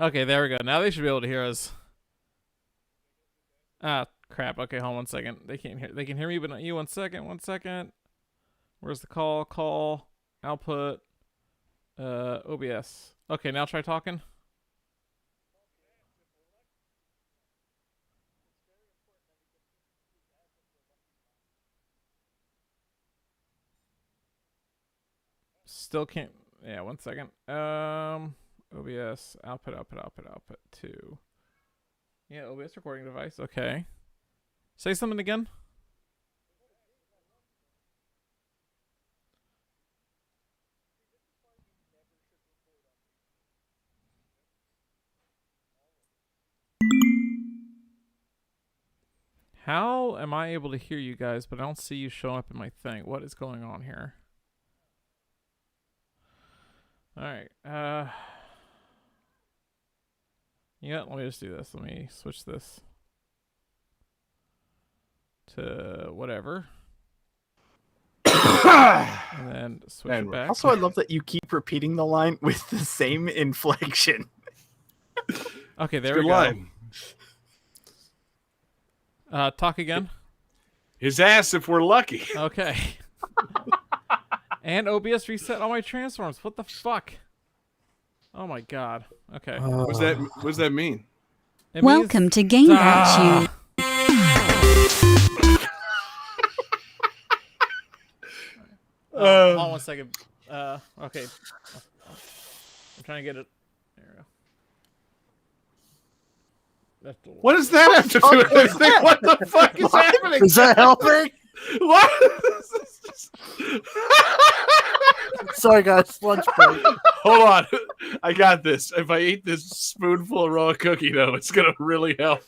Okay, there we go. Now they should be able to hear us. Ah, crap. Okay, hold on 1 second. They can't hear. They can hear me, but not you. 1 second. 1 second. Where's the call? Call. Output. OBS. Okay, now try talking. Still can't. Yeah, 1 second. OBS. Output 2. Yeah, OBS recording device. Okay. Say something again. How am I able to hear you guys, but I don't see you showing up in my thing? What is going on here? Alright. Yeah, let me just do this. Let me switch this to whatever. And then switch it back. Also, I love that you keep repeating the line with the same inflection. Okay, there we go. Line. Talk again. His ass if we're lucky. Okay. And OBS reset all my transforms. What the fuck? Oh my god. Okay. What does that mean? Welcome to Game That You. Hold on 1 second. Okay. I'm trying to get it. There we go. What does that have to do with anything? What the fuck is happening? Is that helping? What? Sorry, guys. Lunch break. Hold on. I got this. If I eat this spoonful of raw cookie dough, it's going to really help.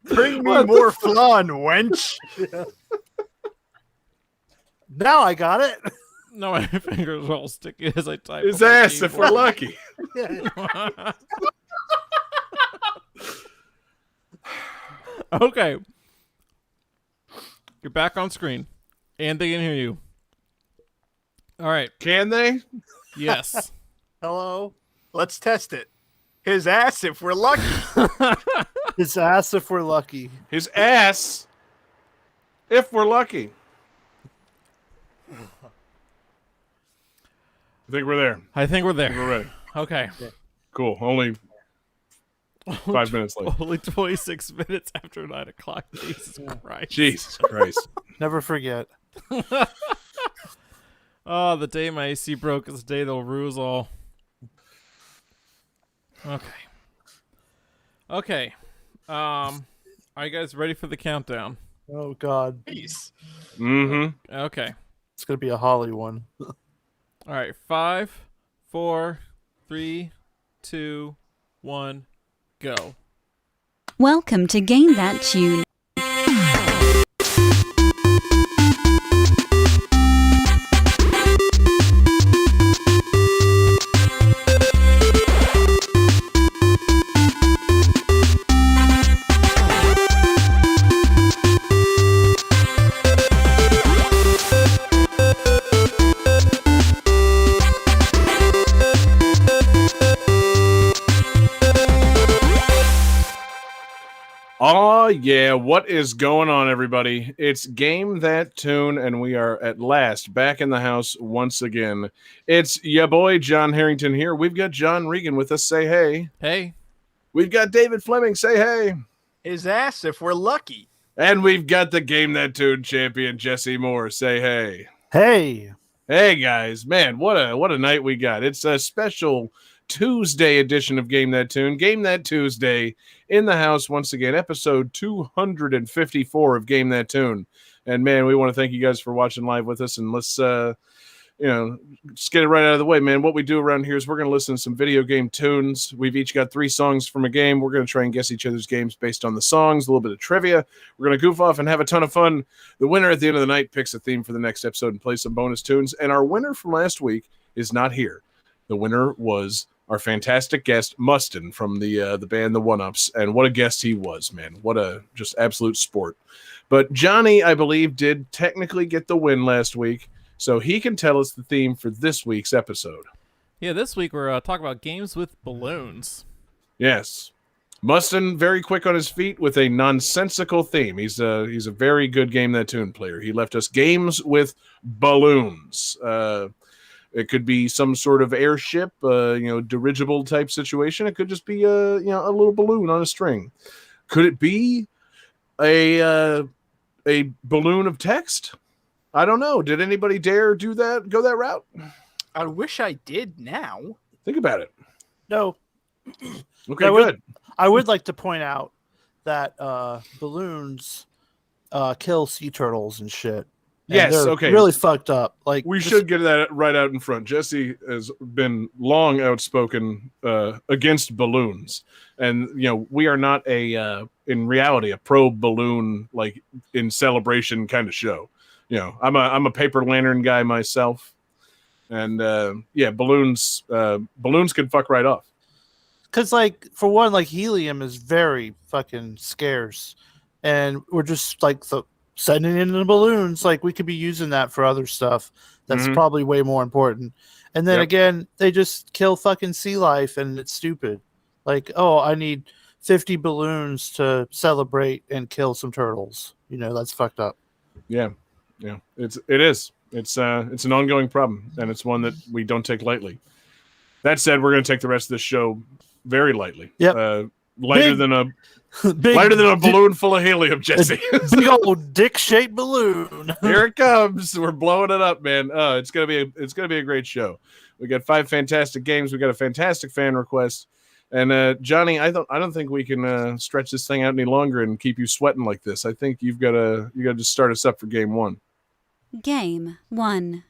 Bring me more flan, wench. Yeah. Now I got it. No, my fingers are all sticky as I type. His ass if we're lucky. Okay. You're back on screen. And they can hear you. All right. Can they? Yes. Hello. Let's test it. His ass if we're lucky. His ass if we're lucky. His ass if we're lucky. I think we're there. I think we're there. We're ready. Okay. Cool. Only 5 minutes late. Only 26 minutes after 9 o'clock. Jesus Christ. Jesus Christ. Never forget. Oh, the day my AC broke is the day they'll ruse all. Okay. Okay. Are you guys ready for the countdown? Oh, God. Peace. Mm-hmm. Okay. It's going to be a Holly one. All right. 5, 4, 3, 2, 1, go. Welcome to Game That Tune. Oh, yeah. What is going on, everybody? It's Game That Tune, and we are at last back in the house once again. It's ya boy, John Harrington here. We've got John Regan with us. Say hey. Hey. We've got David Fleming. Say hey. His ass if we're lucky. And we've got the Game That Tune champion, Jesse Moore. Say hey. Hey. Hey, guys. Man, what a night we got. It's a special Tuesday edition of Game That Tune. Game That Tuesday in the house once again, episode 254 of Game That Tune. And man, we want to thank you guys for watching live with us. And let's just get it right out of the way, man. What we do around here is we're going to listen to some video game tunes. We've each got 3 songs from a game. We're going to try and guess each other's games based on the songs, a little bit of trivia. We're going to goof off and have a ton of fun. The winner at the end of the night picks a theme for the next episode and plays some bonus tunes. And our winner from last week is not here. The winner was our fantastic guest, Mustin, from the band The One-Ups. And what a guest he was, man. What a just absolute sport. But Johnny, I believe, did technically get the win last week, so he can tell us the theme for this week's episode. Yeah, this week we're talking about games with balloons. Yes. Mustin, very quick on his feet with a nonsensical theme. He's a very good Game That Tune player. He left us games with balloons. It could be some sort of airship, dirigible type situation. It could just be a little balloon on a string. Could it be a balloon of text? I don't know. Did anybody dare do that? Go that route? I wish I did now. Think about it. No. Okay, I would- good. I would like to point out that balloons kill sea turtles and shit. And Yes, they're okay. really fucked up. Like We just- should get that right out in front. Jesse has been long outspoken against balloons, and we are not in reality a pro balloon like in celebration kind of show. I'm a paper lantern guy myself, and balloons can fuck right off. Because, like, for one, like, helium is very fucking scarce. And we're just, like, sending it in the balloons. Like, we could be using that for other stuff that's Mhm. probably way more important. And then, Yep. again, they just kill fucking sea life, and it's stupid. Like, oh, I need 50 balloons to celebrate and kill some turtles. That's fucked up. Yeah. It is. It's an ongoing problem, and it's one that we don't take lightly. That said, we're going to take the rest of this show very lightly. Yep. Lighter Big- than a Big, lighter than a balloon full of helium, Jesse. big old dick-shaped balloon. Here it comes. We're blowing it up, man. It's gonna be a great show. We got 5 fantastic games. We got a fantastic fan request, and Johnny, I don't think we can stretch this thing out any longer and keep you sweating like this. I think you got to just start us up for game 1. Game 1.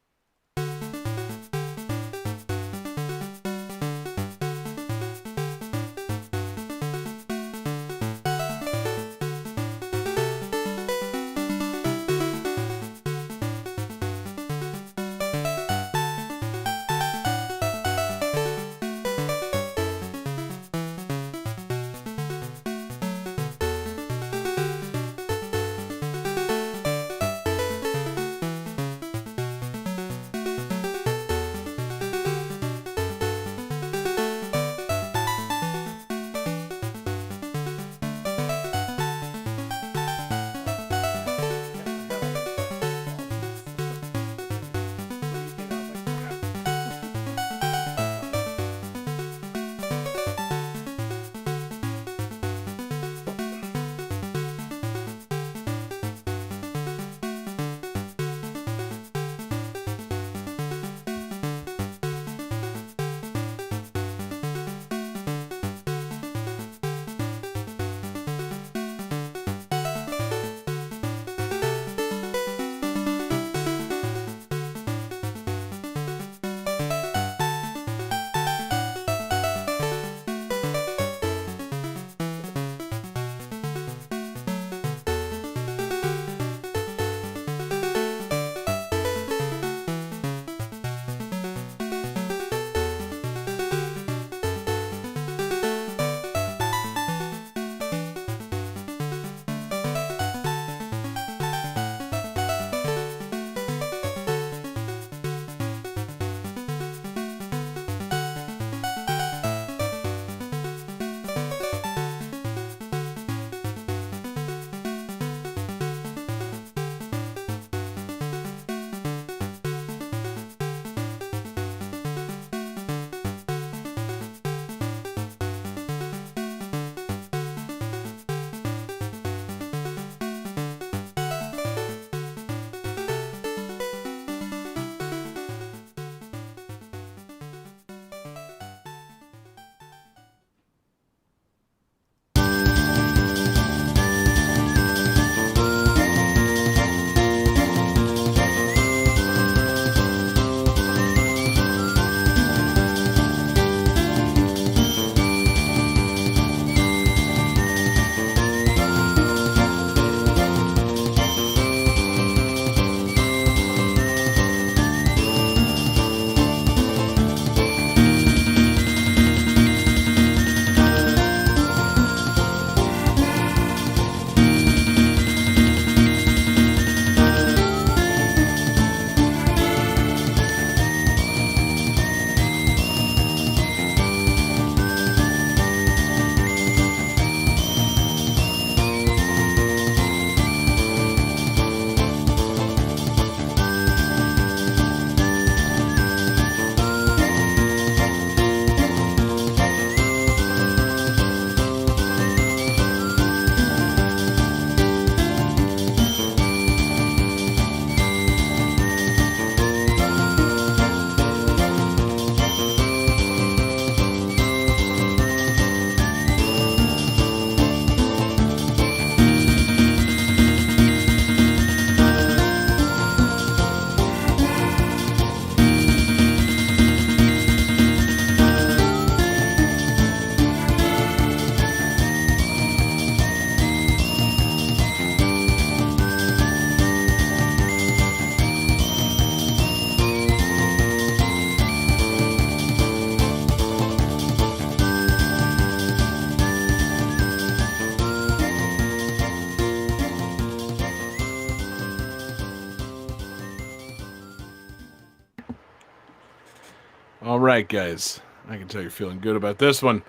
All right, guys. I can tell you're feeling good about this one.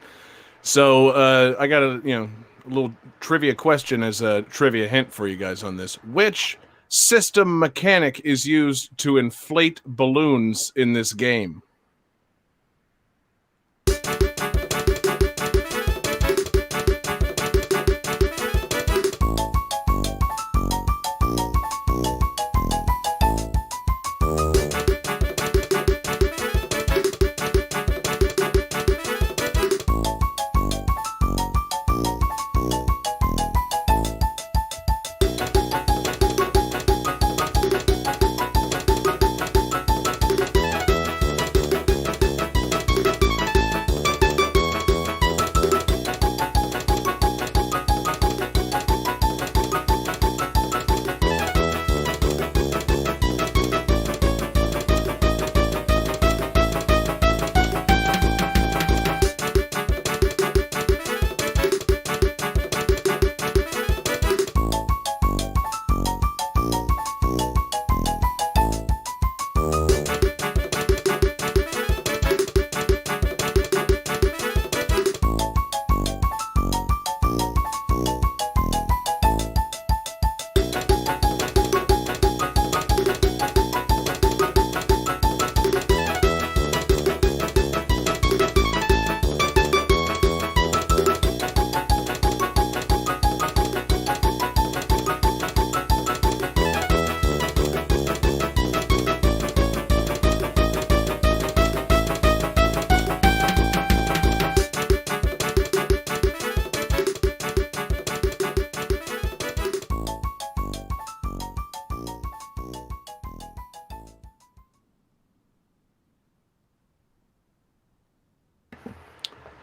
So I got a little trivia question as a trivia hint for you guys on this. Which system mechanic is used to inflate balloons in this game?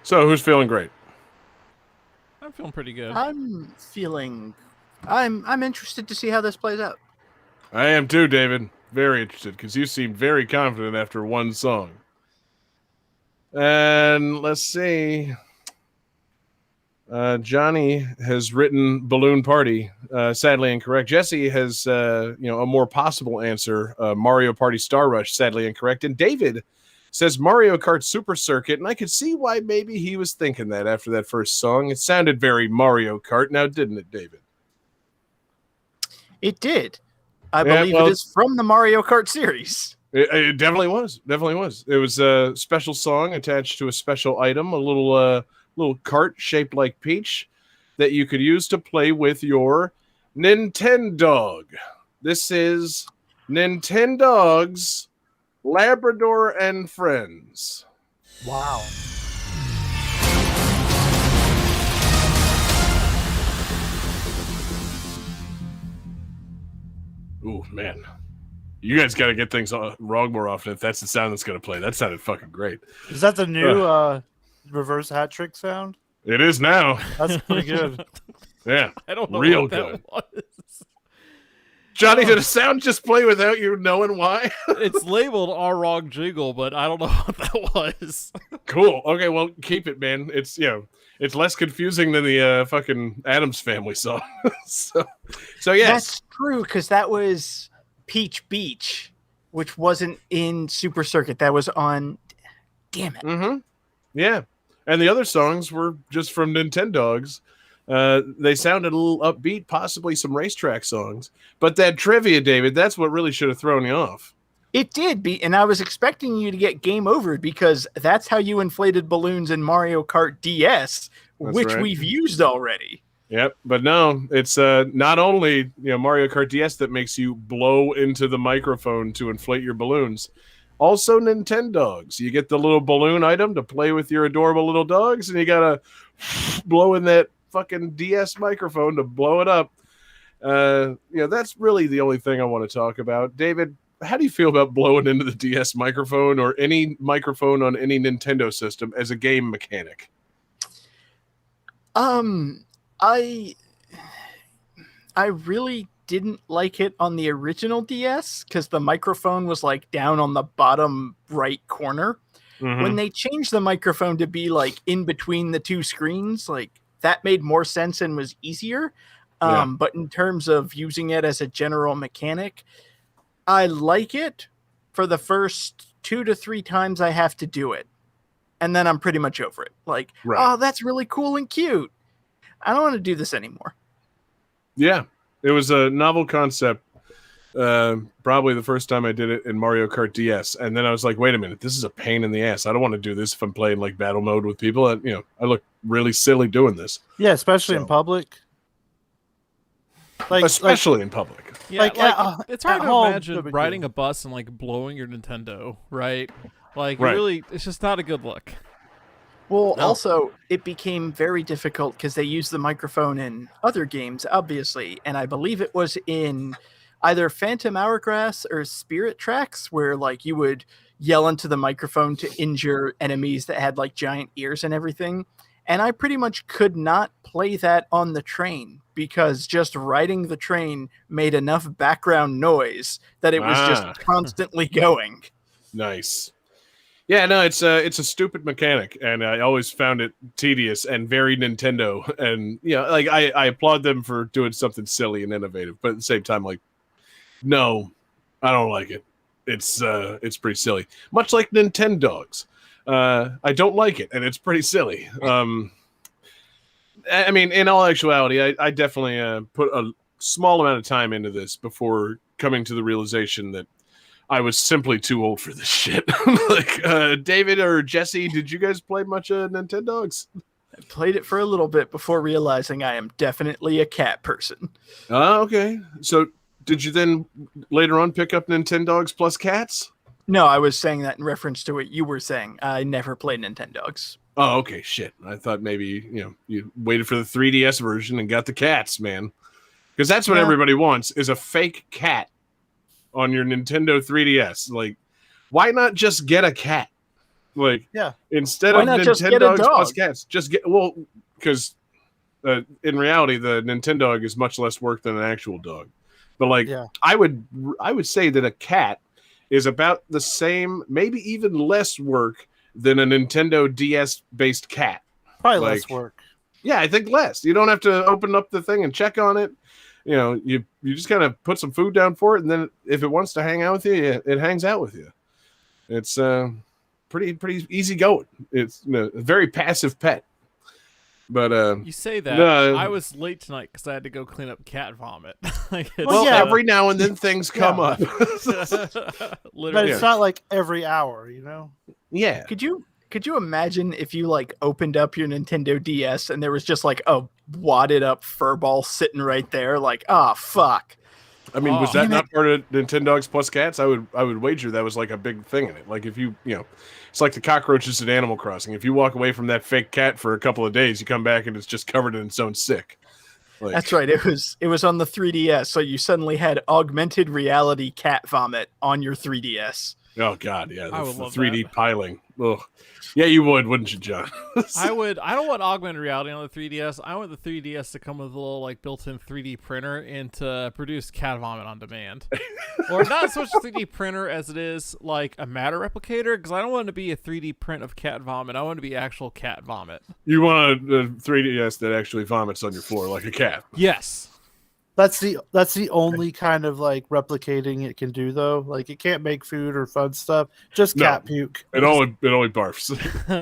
So who's feeling great? I'm feeling pretty good. I'm interested to see how this plays out. I am too, David. Very interested, because you seemed very confident after one song. And let's see. Johnny has written Balloon Party. Sadly incorrect. Jesse has a more possible answer. Mario Party Star Rush. Sadly incorrect. And David says Mario Kart Super Circuit, and I could see why maybe he was thinking that after that first song. It sounded very Mario Kart now, didn't it, David? It did. I believe it is from the Mario Kart series. It definitely was. Definitely was. It was a special song attached to a special item, a little cart shaped like Peach that you could use to play with your Nintendo. This is Nintendogs Labrador and Friends. Wow. Ooh, man. You guys got to get things wrong more often if that's the sound that's going to play. That sounded fucking great. Is that the new reverse hat trick sound? It is now. That's pretty good. Yeah. I don't know real what good. that was. Johnny, did a sound just play without you knowing why? It's labeled Our Wrong Jingle, but I don't know what that was. Cool. Okay, well, keep it, man. It's it's less confusing than the fucking Addams Family song. so yes. That's true, because that was Peach Beach, which wasn't in Super Circuit. That was on. Damn it. Mm-hmm. Yeah, and the other songs were just from Nintendogs. They sounded a little upbeat, possibly some racetrack songs. But that trivia, David, that's what really should have thrown you off. It did be, and I was expecting you to get game over because that's how you inflated balloons in Mario Kart DS, which right. we've used already. Yep, but no, it's not only Mario Kart DS that makes you blow into the microphone to inflate your balloons. Also Nintendogs. You get the little balloon item to play with your adorable little dogs, and you gotta blow in that fucking DS microphone to blow it up. That's really the only thing I want to talk about. David, how do you feel about blowing into the DS microphone or any microphone on any Nintendo system as a game mechanic? I really didn't like it on the original DS because the microphone was like down on the bottom right corner. Mm-hmm. When they changed the microphone to be like in between the two screens, like that made more sense and was easier. But in terms of using it as a general mechanic, I like it for the first 2 to 3 times I have to do it. And then I'm pretty much over it. Like, Right. oh, that's really cool and cute. I don't want to do this anymore. Yeah, it was a novel concept. Probably the first time I did it in Mario Kart DS, and then I was like, "Wait a minute, this is a pain in the ass. I don't want to do this if I'm playing like battle mode with people. I look really silly doing this, Yeah, especially in So- public. especially in public." Yeah, Like, it's hard at to home, imagine no big riding deal. a bus and like blowing your Nintendo, right? Like, Right. really, it's just not a good look. Well, No. also, it became very difficult because they used the microphone in other games, obviously. And I believe it was in either Phantom Hourglass or Spirit Tracks, where like you would yell into the microphone to injure enemies that had like giant ears and everything. And I pretty much could not play that on the train because just riding the train made enough background noise that it was Ah. just constantly going. Nice. Yeah, no, it's a stupid mechanic, and I always found it tedious and very Nintendo. And like I applaud them for doing something silly and innovative, but at the same time, like, no, I don't like it. It's pretty silly, much like Nintendogs. I don't like it, and it's pretty silly. I mean, in all actuality, I definitely put a small amount of time into this before coming to the realization that I was simply too old for this shit. Like, David or Jesse, did you guys play much of Nintendogs? I played it for a little bit before realizing I am definitely a cat person. Okay. So did you then later on pick up Nintendogs plus cats? No, I was saying that in reference to what you were saying. I never played Nintendogs. Oh, okay. Shit. I thought maybe, you waited for the 3DS version and got the cats, man. Because that's what Yeah. everybody wants is a fake cat on your Nintendo 3DS. Like, why not just get a cat? Like, Yeah. instead Why of not just get a Nintendogs plus dog? cats, just get because in reality, the Nintendog is much less work than an actual dog. But like, Yeah. I would say that a cat is about the same, maybe even less work than a Nintendo DS based cat. Probably Like, less work. Yeah, I think less. You don't have to open up the thing and check on it. You just kind of put some food down for it, and then if it wants to hang out with you, it hangs out with you. It's pretty easy going. It's a very passive pet. But You say that. No. I was late tonight because I had to go clean up cat vomit. Like, it's, well, yeah. every now and then things come up. But literally. it's not like every hour, Yeah. Could you imagine if you like opened up your Nintendo DS and there was just like a wadded up furball sitting right there? Like, fuck. I mean, was Oh. that not part of Nintendogs plus cats? I would wager that was like a big thing in it. Like if it's like the cockroaches at Animal Crossing. If you walk away from that fake cat for a couple of days, you come back and it's just covered in its own sick. Like, That's right. It was on the 3DS, so you suddenly had augmented reality cat vomit on your 3DS. Oh God, yeah, I the would love 3D that. piling. Ugh. Yeah, you would, wouldn't you, John? I don't want augmented reality on the 3DS. I want the 3DS to come with a little like built-in 3D printer and to produce cat vomit on demand. Or not so much a 3D printer as it is like a matter replicator, because I don't want it to be a 3D print of cat vomit. I want it to be actual cat vomit. You want a 3DS that actually vomits on your floor like a cat. Yes. That's the only kind of like replicating it can do though. Like it can't make food or fun stuff. Just No. cat puke. It only barfs.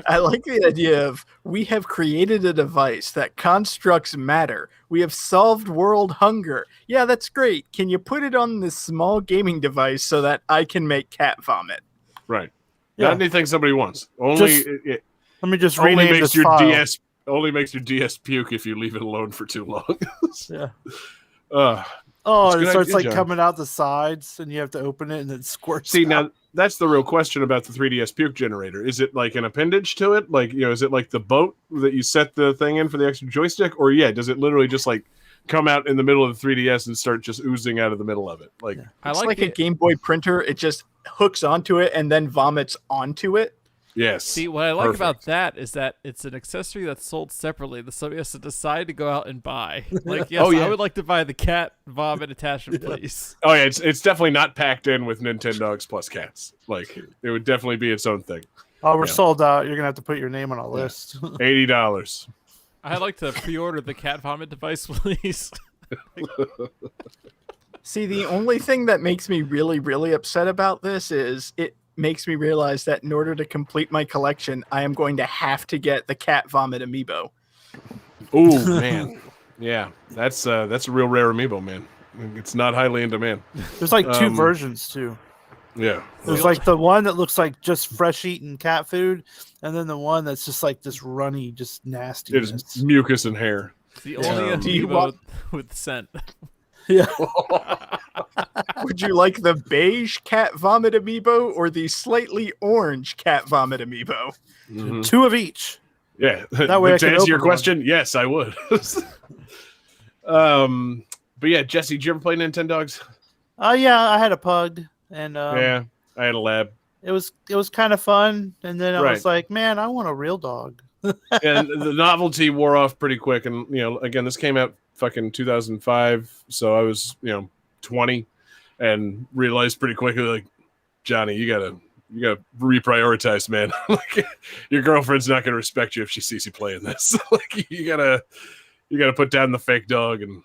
I like the idea of we have created a device that constructs matter. We have solved world hunger. Yeah, that's great. Can you put it on this small gaming device so that I can make cat vomit? Right. Yeah. Not anything somebody wants. Only Just it Let me just only rename makes this your file. DS only makes your DS puke if you leave it alone for too long. Yeah. uh, Oh, That's a and it good starts idea, like John. coming out the sides, and you have to open it, and it squirts. See, out. now that's the real question about the 3DS puke generator. Is it like an appendage to it? Like, is it like the boat that you set the thing in for the extra joystick? Or, does it literally just like come out in the middle of the 3DS and start just oozing out of the middle of it? Like, I It's like, like the, a Game Boy printer. It just hooks onto it and then vomits onto it. yes. See, what I like Perfect. about that is that it's an accessory that's sold separately that somebody has to decide to go out and buy. Like, yes, Oh, yeah. I would like to buy the cat vomit attachment, please. Oh, yeah, it's definitely not packed in with Nintendogs plus cats. Like, it would definitely be its own thing. Oh, we're Yeah. sold out. You're gonna have to put your name on a list. $80. I'd like to pre-order the cat vomit device, please. See, the only thing that makes me really, really upset about this is makes me realize that in order to complete my collection, I am going to have to get the cat vomit amiibo. Oh man, yeah, that's a real rare amiibo, man. It's not highly in demand. There's like two versions too. Yeah, There's like the one that looks like just fresh eaten cat food, and then the one that's just like this runny, just nasty. it is mucus and hair. It's the only Do you amiibo want- with scent. Yeah. Would you like the beige cat vomit amiibo or the slightly orange cat vomit amiibo? Mhm. Two of each. Yeah, That way I to can answer your open one. question, yes, I would. But yeah, Jesse, did you ever play Nintendogs? Yeah, I had a pug, and Yeah, I had a lab. it was kind of fun. And then I was Right. like, man, I want a real dog. And the novelty wore off pretty quick. And again, this came out fucking 2005, so I was 20, and realized pretty quickly, like, Johnny, you gotta reprioritize, man. Like, your girlfriend's not gonna respect you if she sees you playing this. Like, you gotta put down the fake dog and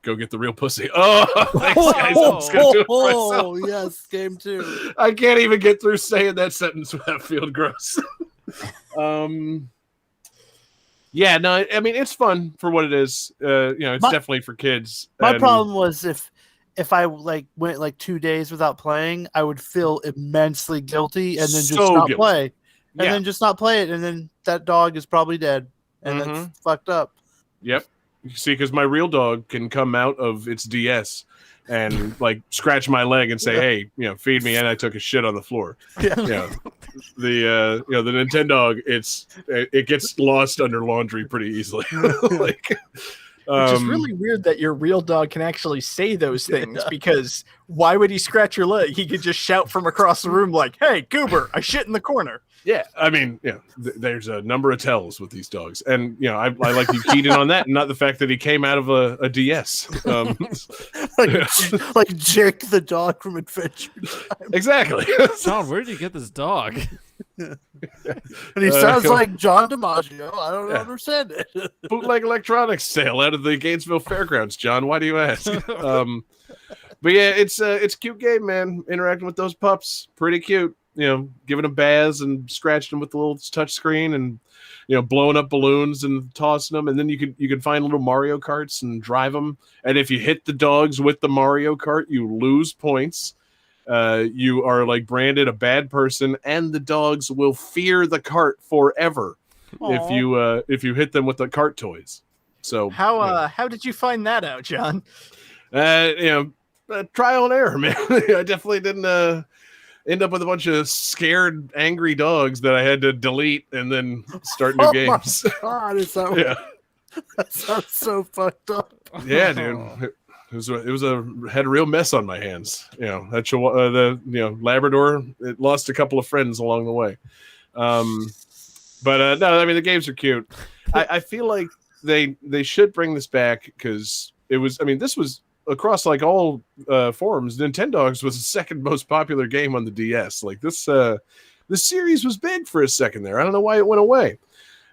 go get the real pussy. Oh, thanks, guys. I'm just gonna do it myself. Yes, game 2. I can't even get through saying that sentence without feeling gross. Yeah, no, I mean, it's fun for what it is. It's definitely for kids. My And- problem was if I like went like 2 days without playing, I would feel immensely guilty and then just So not guilty. play. And Yeah. then just not play it, and then that dog is probably dead. And that's fucked up. Yep. You see, because my real dog can come out of its DS and like scratch my leg and say, "Hey, feed me," and I took a shit on the floor. Yeah. The Nintendo, it gets lost under laundry pretty easily. Like, Which is really weird that your real dog can actually say those things, because why would he scratch your leg? He could just shout from across the room like, "Hey, Goober, I shit in the corner." yeah. I mean, there's a number of tells with these dogs, and I like you keyed in on that, and not the fact that he came out of a DS. Like Jake the dog from Adventure Time. Exactly. John, where did you get this dog? And he sounds like John DiMaggio. I don't understand it. Bootleg electronics sale out of the Gainesville Fairgrounds, John. Why do you ask? But yeah, it's a cute game, man. Interacting with those pups, pretty cute. Giving them baths and scratching them with the little touch screen, and blowing up balloons and tossing them. And then you can find little Mario Karts and drive them. And if you hit the dogs with the Mario Kart, you lose points. You are like branded a bad person, and the dogs will fear the cart forever if you hit them with the cart toys. So How did you find that out, John? trial and error, man. I definitely didn't end up with a bunch of scared, angry dogs that I had to delete and then start new games. God, that sounds so fucked up. Yeah, dude. It had a real mess on my hands. The Labrador, it lost a couple of friends along the way. But no, I mean, the games are cute. I feel like they should bring this back, because this was across like all forums. Nintendogs was the second most popular game on the DS. Like this series was big for a second there. I don't know why it went away.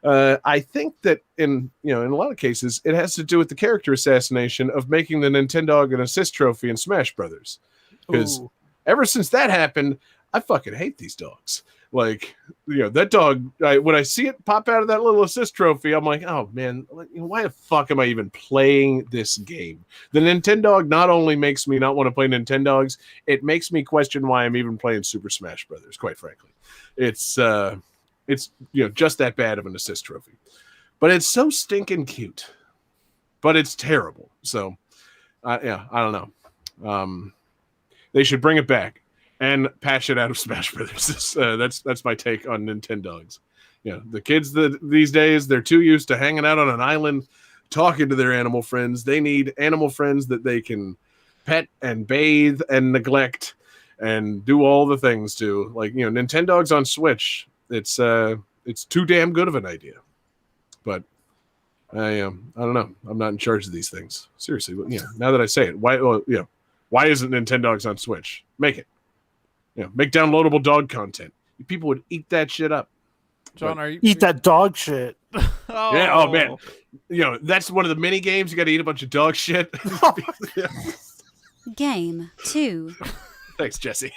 I think that in a lot of cases it has to do with the character assassination of making the Nintendog an assist trophy in Smash Brothers. Because ever since that happened, I fucking hate these dogs. Like, that dog, when I see it pop out of that little assist trophy, I'm like, oh man, why the fuck am I even playing this game? The Nintendog not only makes me not want to play Nintendogs, it makes me question why I'm even playing Super Smash Brothers, quite frankly. It's just that bad of an assist trophy. But it's so stinking cute. But it's terrible. So, I don't know. They should bring it back and patch it out of Smash Brothers. That's my take on Nintendogs. The kids these days, they're too used to hanging out on an island, talking to their animal friends. They need animal friends that they can pet and bathe and neglect and do all the things to. Like, Nintendogs on Switch. It's too damn good of an idea. But I don't know. I'm not in charge of these things. Seriously, now that I say it, why isn't Nintendogs on Switch? Make it. Make downloadable dog content. People would eat that shit up. John, are you Eat that dog shit. Oh. Yeah. Oh man. That's one of the mini games. You got to eat a bunch of dog shit. Game 2. Thanks, Jesse.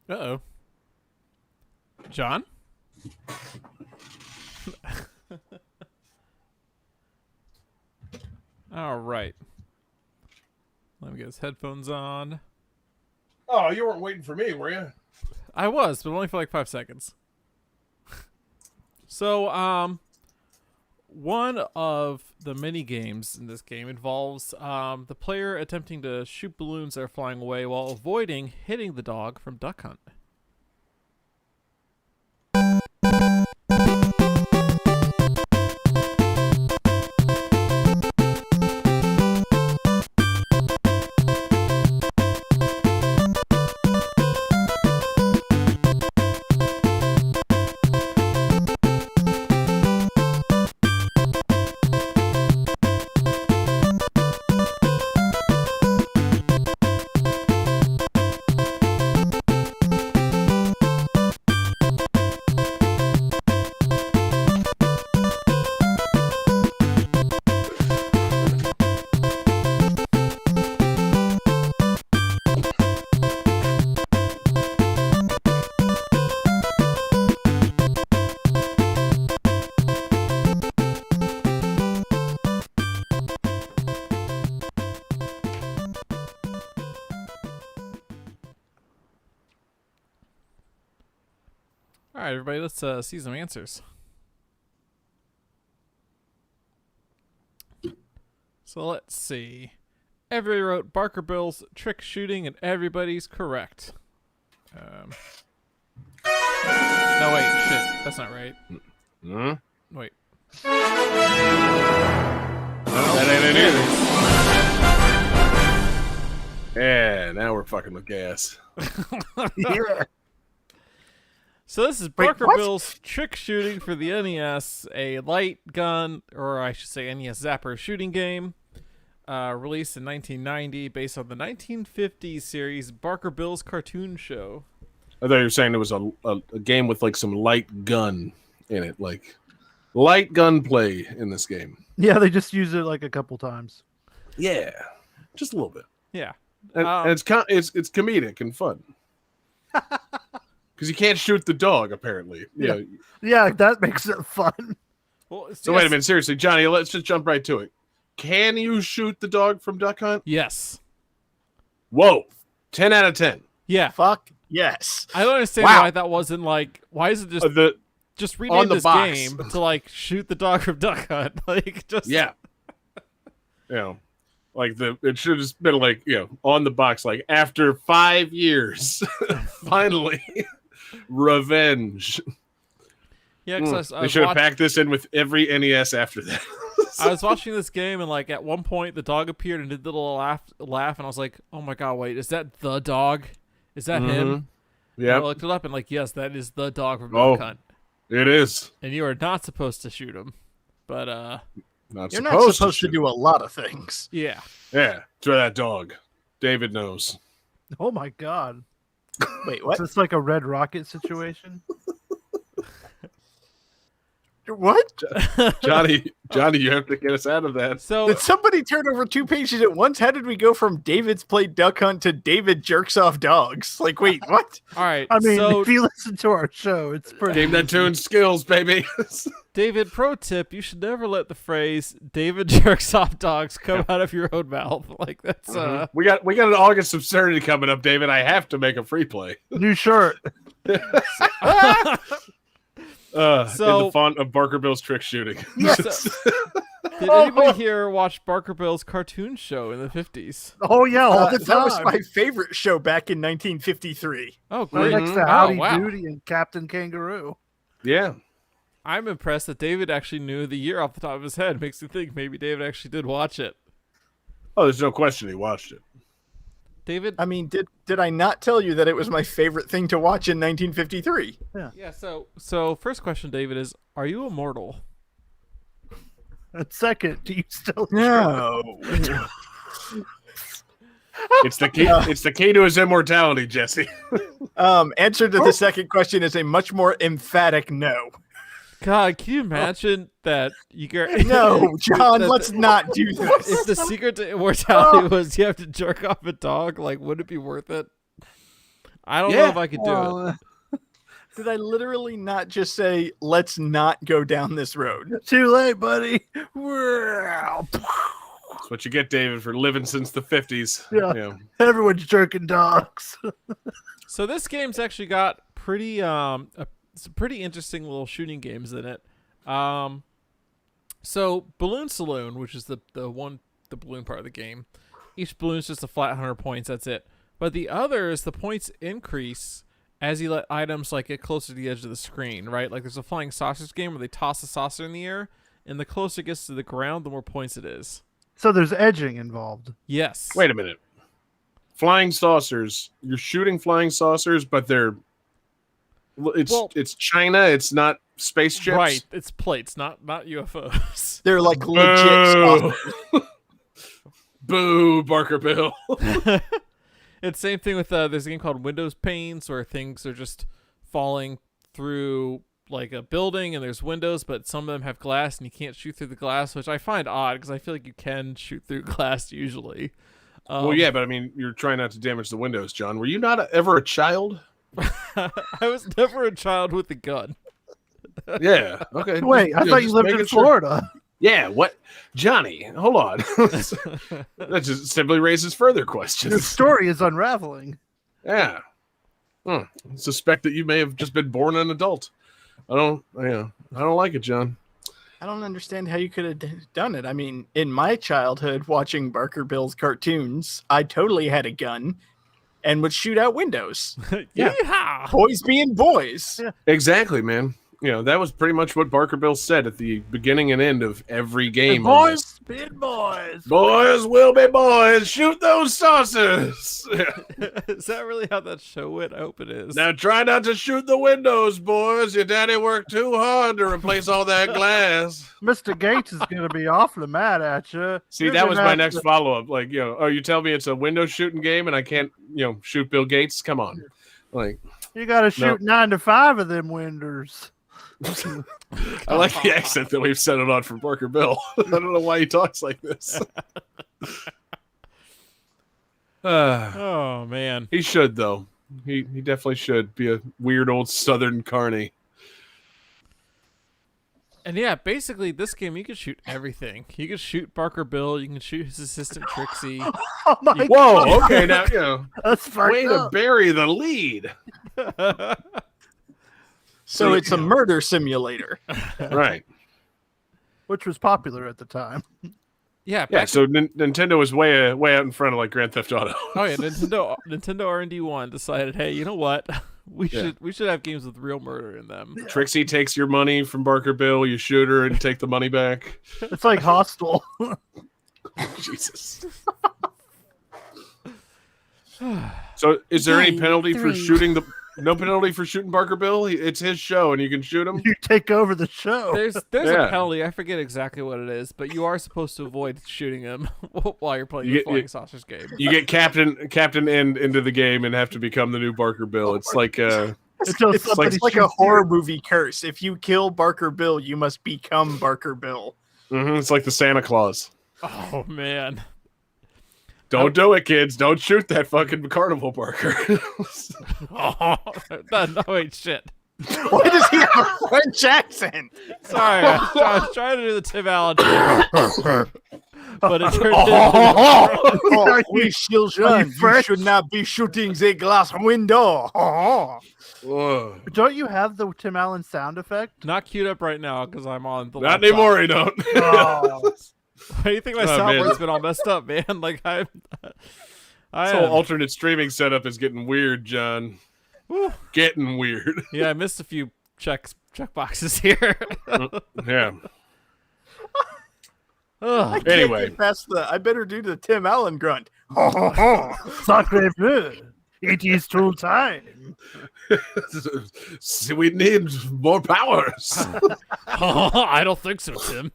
Uh-oh. John? All right. Let me get his headphones on. Oh, you weren't waiting for me, were you? I was, but only for like 5 seconds. So, one of the mini games in this game involves the player attempting to shoot balloons that are flying away while avoiding hitting the dog from Duck Hunt. All right, everybody, let's see some answers. So let's see. Everybody wrote Barker Bill's trick shooting, and everybody's correct. No, wait, shit, that's not right. Hmm? Wait. That ain't it either. Yeah, now we're fucking with gas. Yeah. So this is Wait, Barker what? Bill's trick shooting for the NES, a light gun, or I should say NES Zapper shooting game, released in 1990, based on the 1950s series Barker Bill's Cartoon Show. I thought you were saying it was a game with like some light gun in it, like light gunplay in this game. Yeah, they just use it like a couple times. Yeah, just a little bit. Yeah. And it's comedic and fun. Because you can't shoot the dog, apparently. Yeah. Yeah, that makes it fun. Well, So wait a minute, seriously, Johnny, let's just jump right to it. Can you shoot the dog from Duck Hunt? Yes. Whoa, 10 out of 10. Yeah. Fuck yes. I don't understand Wow. why that wasn't like. Why is it just On rename the this box. game to like shoot the dog from Duck Hunt? Like just Yeah. Like it should have been like, on the box, like after 5 years, finally, revenge. Yeah, because They should have packed this in with every NES after that. I was watching this game and like at one point the dog appeared and did the little laugh, and I was like, oh my god, wait, is that the dog? Is that him? Yeah, And I looked it up and like, yes, that is the dog from Oh. Duck Hunt, it is. and you are not supposed to shoot him, but You're not supposed to shoot. do a lot of things. yeah. Yeah, throw that dog. David knows. Oh my god. Wait, what? Is this like a Red Rocket situation? What? Johnny, you have to get us out of that. So Did somebody turn over 2 pages at once? How did we go from David's played Duck Hunt to David jerks off dogs? Like, wait, what? all right, I mean, so if you listen to our show, it's pretty. Game that tune skills, baby. David, pro tip: you should never let the phrase "David jerks off dogs" come out of your own mouth. Like that's we got an August absurdity coming up, David. I have to make a free play. New shirt. In So- the font of Barker Bill's trick shooting. So- Did anybody here watch Barker Bill's Cartoon Show in the 50s? Oh yeah, all the That time. was my favorite show back in 1953. Oh, Right great. next to Oh, Howdy wow. Doody and Captain Kangaroo. Yeah. I'm impressed that David actually knew the year off the top of his head. Makes me think maybe David actually did watch it. Oh, there's no question he watched it. David? I mean, did I not tell you that it was my favorite thing to watch in 1953? Yeah, so first question, David, is are you immortal? And second, do you still? No. It's the key. It's the key to his immortality, Jesse. Answer to the second question is a much more emphatic no. God, can you imagine that you get No, John, that- let's not do this. If the secret to immortality was you have to jerk off a dog, like would it be worth it? I don't know if I could do it. Did I literally not just say, let's not go down this road? Too late, buddy. That's what you get, David, for living since the 50s. Yeah. Everyone's jerking dogs. So this game's actually got pretty some pretty interesting little shooting games in it. So Balloon Saloon, which is the balloon part of the game, each balloon's just a flat 100 points. That's it. But the others, the points increase as you let items like get closer to the edge of the screen, right? Like there's a flying sausage game where they toss a saucer in the air, and the closer it gets to the ground, the more points it is. So there's edging involved. Yes. Wait a minute. Flying saucers. You're shooting flying saucers, but it's China. It's not space ships. Right. It's plates, not UFOs. They're like legit. Boo, Boo, Barker Bill. It's same thing with there's a game called Windows Panes where things are just falling through like a building and there's windows, but some of them have glass and you can't shoot through the glass, which I find odd because I feel like you can shoot through glass usually. Well, yeah, but I mean, you're trying not to damage the windows, John. Were you not ever a child? I was never a child with a gun. Yeah. Okay. Wait, I thought you lived in Florida. Yeah. What, Johnny? Hold on. That just simply raises further questions. Your story is unraveling. Yeah. I suspect that you may have just been born an adult. I don't like it, John. I don't understand how you could have done it. I mean, in my childhood, watching Barker Bill's cartoons, I totally had a gun and would shoot out windows. Yeah. Yeehaw! Boys being boys. Yeah. Exactly, man. You know, that was pretty much what Barker Bill said at the beginning and end of every game. Boys being boys. Boys will be boys. Shoot those saucers. Is that really how that show went? I hope it is. Now try not to shoot the windows, boys. Your daddy worked too hard to replace all that glass. Mr. Gates is going to be awfully mad at you. See, that was my next follow-up. Like, oh, you tell me it's a window shooting game and I can't, shoot Bill Gates? Come on. Like, you got to shoot 9 to 5 of them windows. I like the accent that we've settled on for Barker Bill. I don't know why he talks like this. Oh man, he should though. He definitely should be a weird old Southern carny. And yeah, basically this game you can shoot everything. You can shoot Barker Bill. You can shoot his assistant Trixie. Oh my Whoa! God. Okay, now That's way to bury the lead. So it's a murder simulator. Right. Which was popular at the time. Yeah. Yeah. So Nintendo was way out in front of like Grand Theft Auto. Oh yeah, Nintendo R&D1 decided, hey, you know what? We should have games with real murder in them. Trixie takes your money from Barker Bill. You shoot her and take the money back. It's like Hostel. Jesus. So, is there any Game penalty for 3. shooting the? No penalty for shooting Barker Bill. It's his show, and you can shoot him. You take over the show. There's Yeah. a penalty. I forget exactly what it is, but you are supposed to avoid shooting him while you're playing the Flying Sausage game. You get Captain End into the game and have to become the new Barker Bill. It's like It's like a horror movie curse. If you kill Barker Bill, you must become Barker Bill. it's like the Santa Claus. Oh man. Don't do it, kids. Don't shoot that fucking carnival Barker. Oh, no, wait, shit. Why does he have a French accent? Sorry, I was trying to do the Tim Allen, but it turned Oh, we children, you should not be shooting the glass window. Whoa. Don't you have the Tim Allen sound effect? not queued up right now because I'm on the Not laptop. anymore, you don't. Oh. Why do you think my Oh, man. soundboard's been all messed up, man? Like I This whole am. alternate streaming setup is getting weird, John. Whew. Getting weird. Yeah, I missed a few check boxes here. Yeah. Ugh. Anyway. I better do the Tim Allen grunt. Sacre bleu. It is too time. We need more powers. I don't think so, Tim.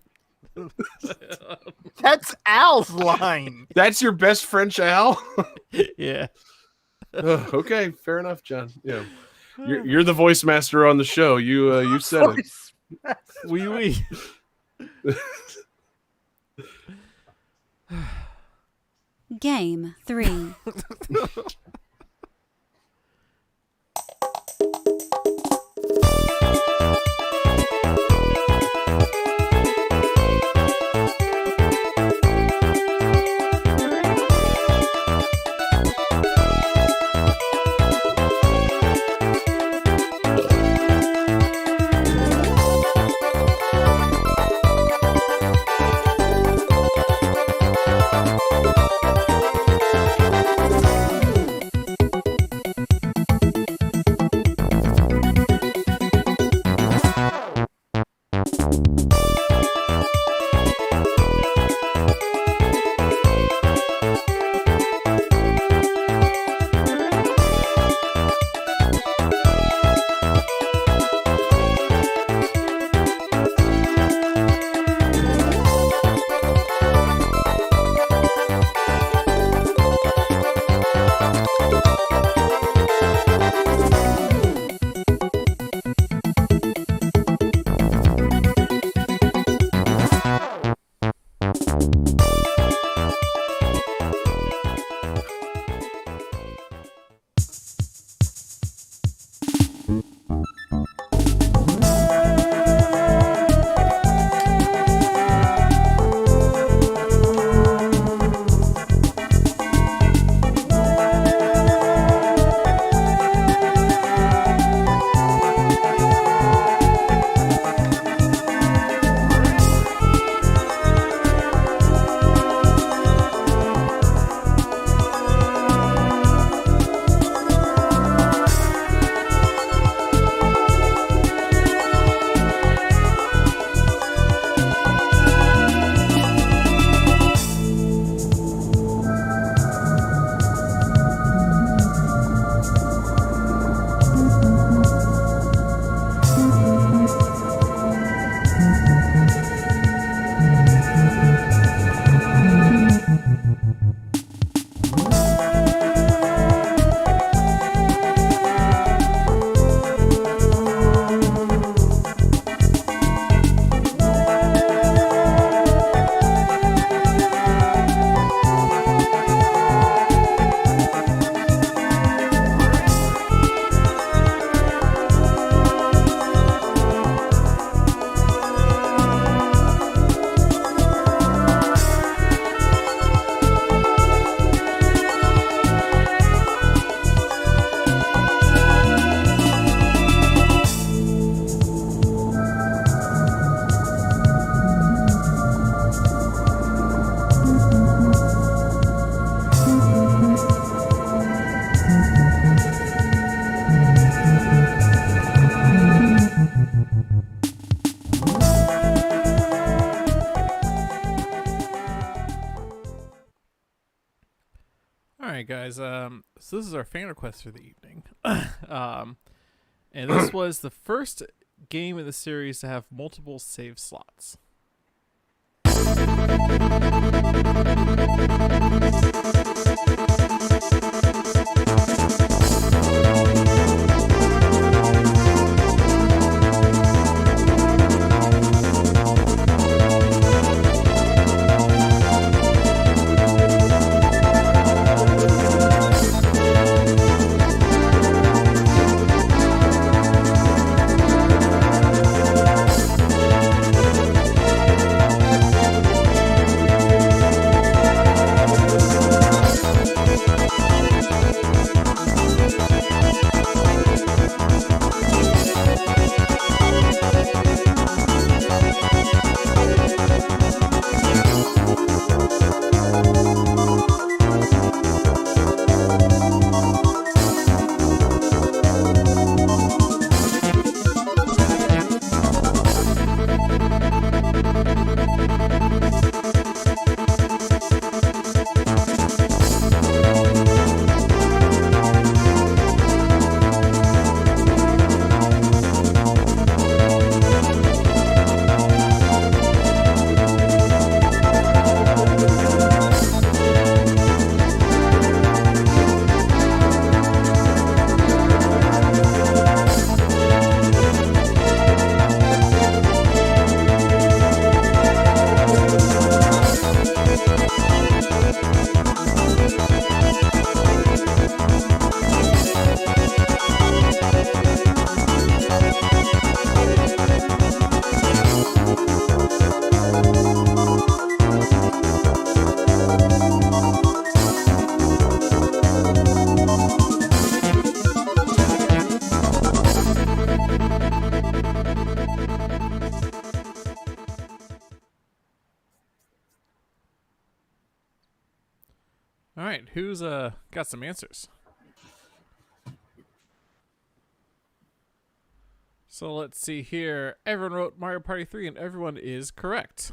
That's Al's line. That's your best French Al? Yeah. Okay, fair enough, John. Yeah. You're the voice master on the show. You said it. Wee wee. Game 3. All right, guys. So this is our fan request for the evening. And this was the first game in the series to have multiple save slots. All right, who's got some answers? So let's see here. Everyone wrote Mario Party 3 and everyone is correct.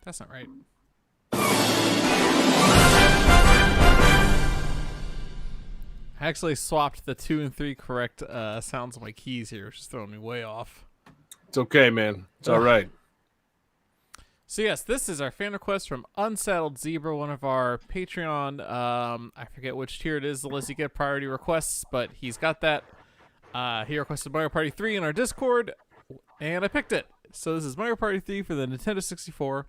That's not right. I actually swapped the 2 and 3 correct sounds on my keys here, which is throwing me way off. It's okay, man. It's all right. So yes, this is our fan request from Unsaddled Zebra, one of our Patreon. I forget which tier it is, unless you get priority requests, but he's got that. He requested Mario Party 3 in our Discord, and I picked it. So this is Mario Party 3 for the Nintendo 64.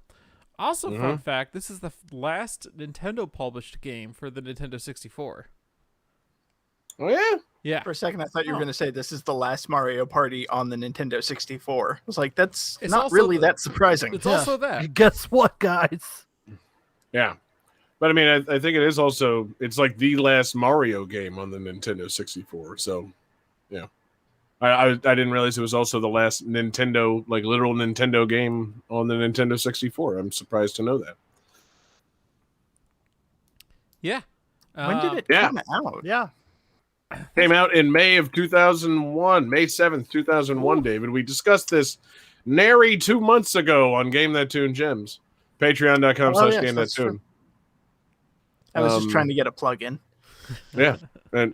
Also, fun fact: this is the last Nintendo published game for the Nintendo 64. Oh yeah. Yeah, For a second, I thought you were going to say this is the last Mario Party on the Nintendo 64. I was like, that's It's not also really that surprising. it's also that. Guess what, guys? Yeah. But I mean, I think it is also, it's like the last Mario game on the Nintendo 64. So, yeah. I didn't realize it was also the last Nintendo, like literal Nintendo game on the Nintendo 64. I'm surprised to know that. Yeah. When did it yeah. come out? Yeah. Came out in May of 2001, May 7th, 2001, David. We discussed this nary 2 months ago on Game That Tune Gems. Patreon.com Oh, / yes, Game That that's true. Tune. I was just trying to get a plug in. Yeah. And,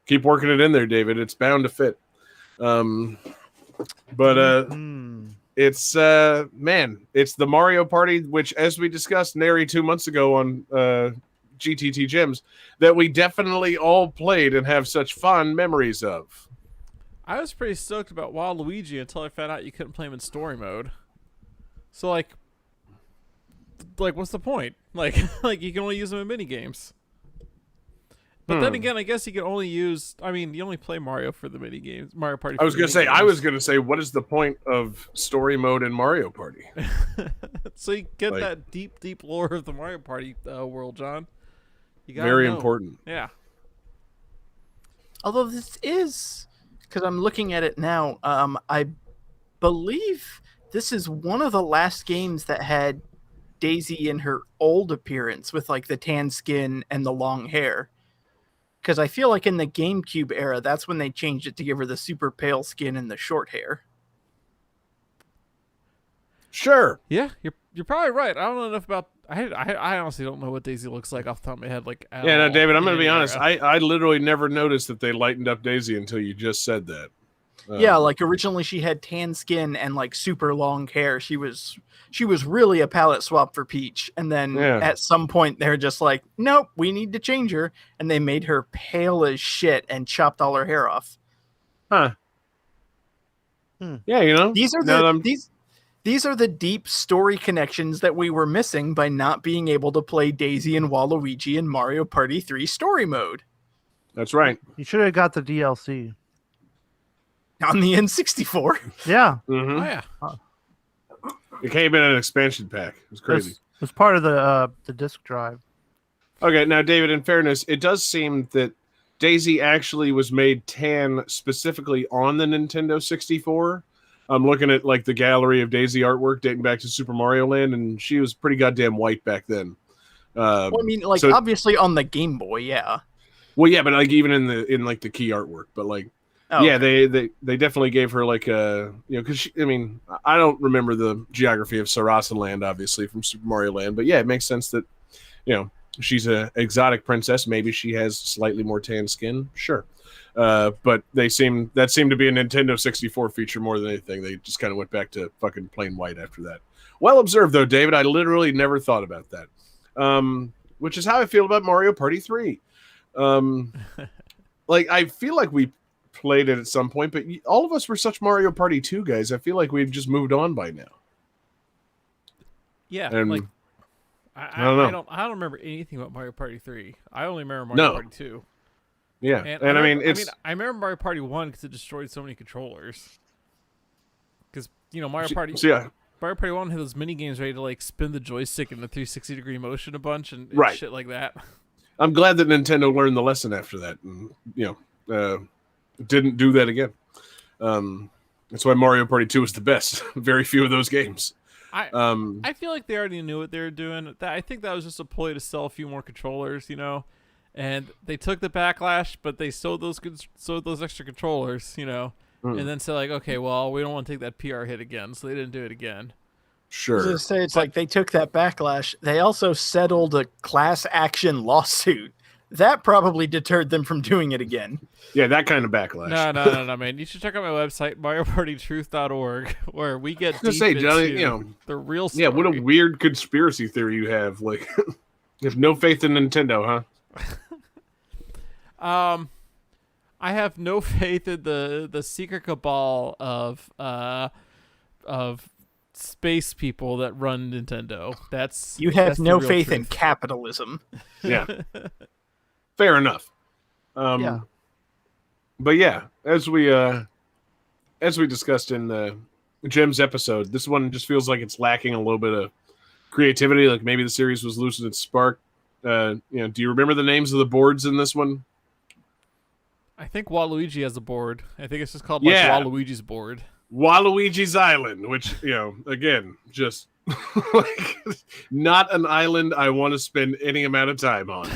keep working it in there, David. It's bound to fit. It's it's the Mario Party, which, as we discussed nary 2 months ago on GTT Gems, that we definitely all played and have such fond memories of. I was pretty stoked about Waluigi until I found out you couldn't play him in story mode. So like what's the point? Like you can only use them in mini games. But then again, I guess you can only use. I mean, you only play Mario for the mini games. Mario Party. I was gonna say, what is the point of story mode in Mario Party? So you get that deep lore of the Mario Party world, John. You gotta Very know. important. Yeah. Although this is, because I'm looking at it now, I believe this is one of the last games that had Daisy in her old appearance with like the tan skin and the long hair. Because I feel like in the GameCube era, that's when they changed it to give her the super pale skin and the short hair. Sure. Yeah, you're probably right. I don't know enough about. I honestly don't know what Daisy looks like off the top of my head. Like, Yeah, no, David, I'm going to be honest. I I literally never noticed that they lightened up Daisy until you just said that. Yeah, like originally she had tan skin and like super long hair. She was really a palette swap for Peach. And then at some point they're just like, nope, we need to change her. And they made her pale as shit and chopped all her hair off. Huh. Yeah, These are these are the deep story connections that we were missing by not being able to play Daisy and Waluigi in Mario Party 3 story mode. That's right. You should have got the DLC. On the N64. Yeah. Mm-hmm. Oh yeah. It came in an expansion pack. It was crazy. It was part of the disc drive. Okay, now, David, in fairness, it does seem that Daisy actually was made tan specifically on the Nintendo 64. I'm looking at like the gallery of Daisy artwork dating back to Super Mario Land, and she was pretty goddamn white back then. Well, I mean, like obviously on the Game Boy, yeah. Well, yeah, but like even in the key artwork, but like. Oh, yeah, okay. they definitely gave her like a because I mean I don't remember the geography of Sarasan Land obviously from Super Mario Land, but yeah, it makes sense that she's a exotic princess. Maybe she has slightly more tan skin, sure, but that seemed to be a Nintendo 64 feature more than anything. They just kind of went back to fucking plain white after that. Well observed though, David. I literally never thought about that, which is how I feel about Mario Party 3. Like I feel like we played it at some point, but all of us were such Mario Party 2 guys. I feel like we've just moved on by now. Yeah, and like I don't remember anything about Mario Party 3. I only remember Mario Party 2. Yeah, and I remember Mario Party 1 because it destroyed so many controllers. Because Mario Party 1 had those mini games ready to like spin the joystick in a 360-degree motion a bunch and shit like that. I'm glad that Nintendo learned the lesson after that, and didn't do that again. That's why Mario Party 2 is the best. Very few of those games. I feel like they already knew what they were doing. I think that was just a ploy to sell a few more controllers, and they took the backlash, but they sold those extra controllers, and then said like, okay, well, we don't want to take that PR hit again, so they didn't do it again. Sure. I was gonna say, it's like they took that backlash. They also settled a class action lawsuit That probably deterred them from doing it again. Yeah, that kind of backlash. No, man. You should check out my website, MarioPartyTruth.org, where we get I was deep gonna say, Johnny, into you know, the real story. Yeah, what a weird conspiracy theory you have. Like, you have no faith in Nintendo, huh? I have no faith in the secret cabal of space people that run Nintendo. You have that's the no real faith in truth. capitalism. Yeah. Fair enough. Yeah. But yeah, as we discussed in Jim's episode, this one just feels like it's lacking a little bit of creativity. Like maybe the series was losing its spark. Do you remember the names of the boards in this one? I think Waluigi has a board. I think it's just called Waluigi's board. Waluigi's Island, which, again, just like not an island I want to spend any amount of time on.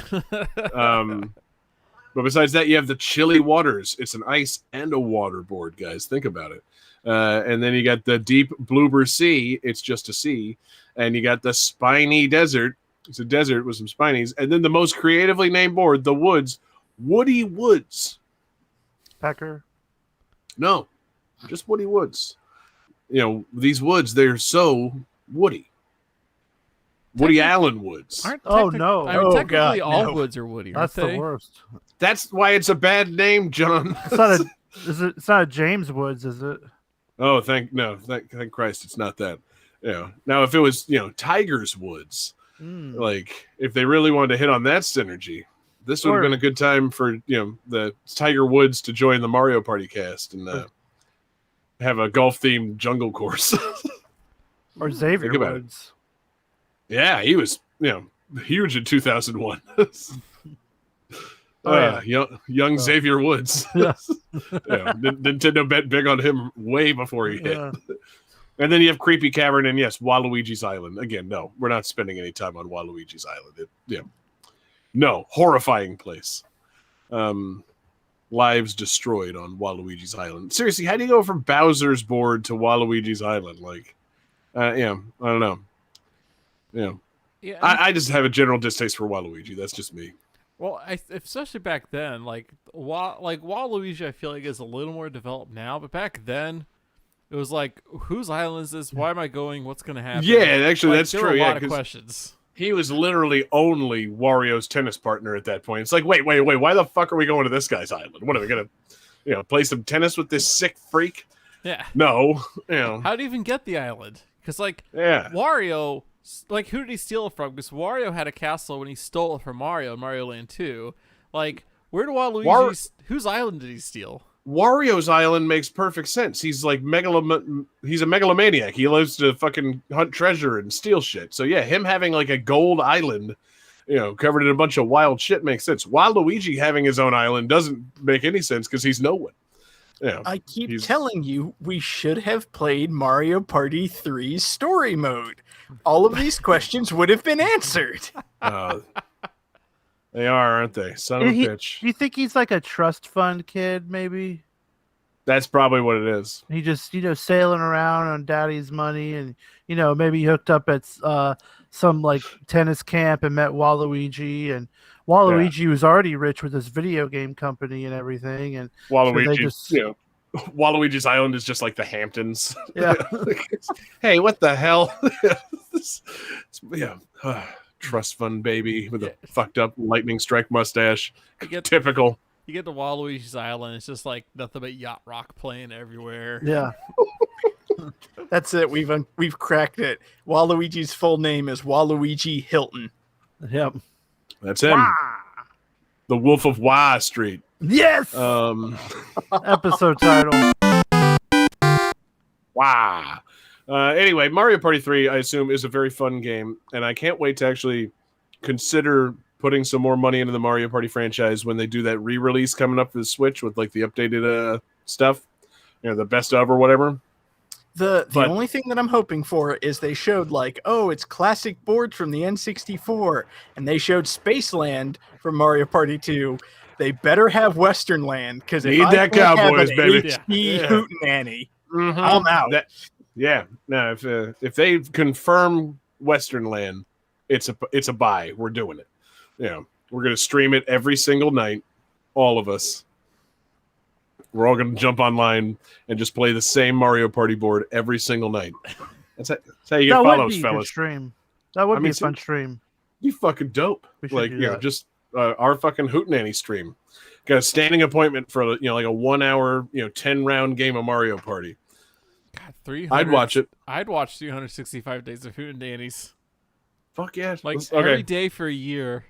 But besides that, you have the Chilly Waters. It's an ice and a water board, guys. Think about it. And then you got the Deep Bloober Sea. It's just a sea. And you got the Spiny Desert. It's a desert with some spinies. And then the most creatively named board, the Woods. Woody Woods. Pecker. No, just Woody Woods. These woods, they're so woody. Woody Allen Woods. Oh, no. I mean, Oh, technically, God, all no. woods are woody, aren't That's they? the worst. That's why it's a bad name, John. It's not a James Woods, is it? Oh, thank Christ, it's not that. Now if it was Tiger's Woods, like if they really wanted to hit on that synergy, this would have been a good time for the Tiger Woods to join the Mario Party cast and have a golf themed jungle course. Or Xavier Think about Woods. Yeah, he was huge in 2001. Young Xavier Woods. Yeah. Nintendo bet big on him way before he hit. Yeah. And then you have Creepy Cavern and yes, Waluigi's Island. Again, no, we're not spending any time on Waluigi's Island. No, horrifying place. Lives destroyed on Waluigi's Island. Seriously, how do you go from Bowser's board to Waluigi's Island? Like, I don't know. Yeah, I just have a general distaste for Waluigi. That's just me. well, especially back then, like Waluigi, I feel like is a little more developed now, but back then, it was like, whose island is this? Why am I going? What's going to happen? Yeah, actually, Like, that's there true. were a Yeah, lot of 'cause questions. he was literally only Wario's tennis partner at that point. It's like, wait, why the fuck are we going to this guy's island? What are we gonna, play some tennis with this sick freak? Yeah. No, How did he even get the island? Because yeah. Wario, like, who did he steal it from? Because Wario had a castle when he stole it from Mario in Mario Land 2. Like, where did Waluigi? Whose island did he steal? Wario's island makes perfect sense. He's like he's a megalomaniac. He loves to fucking hunt treasure and steal shit. So yeah, him having like a gold island, covered in a bunch of wild shit makes sense. Waluigi having his own island doesn't make any sense because he's no one. I keep telling you, we should have played Mario Party 3's story mode. All of these questions would have been answered. They are, aren't they? Son of a bitch. Do you think he's like a trust fund kid, maybe? That's probably what it is. He just, sailing around on daddy's money and, maybe hooked up at some like tennis camp and met Waluigi. And Waluigi was already rich with his video game company and everything. And Waluigi, Waluigi's Island is just like the Hamptons. Yeah. Hey, what the hell? Trust fund baby with a fucked up lightning strike mustache. Typical. You get to Waluigi's Island, it's just like nothing but yacht rock playing everywhere. Yeah. That's it. We've cracked it. Waluigi's full name is Waluigi Hilton. Yep. That's him. Wah! The Wolf of Wall Street. Yes. Episode title. Wow. Anyway, Mario Party 3, I assume, is a very fun game, and I can't wait to actually consider putting some more money into the Mario Party franchise when they do that re-release coming up for the Switch with like the updated stuff, the best of or whatever. The only thing that I'm hoping for is they showed like, it's classic boards from the N64, and they showed Spaceland from Mario Party 2. They better have Western Land because need that Cowboys, baby. Hootenanny. Mm-hmm. I'm out. No, if they confirm Western Land, it's a buy. We're doing it. We're going to stream it every single night, all of us. We're all going to jump online and just play the same Mario Party board every single night. That's how you get That follows, would be a good fellas. stream. That would be a fun stream. You fucking dope. We should Like, do you know, that. just our fucking Hootenanny stream. Got a standing appointment for, you know, like a 1 hour, 10 round game of Mario Party. God, 300, I'd watch it. I'd watch 365 days of Hootenannies. Fuck yeah. Like Okay. every day for a year.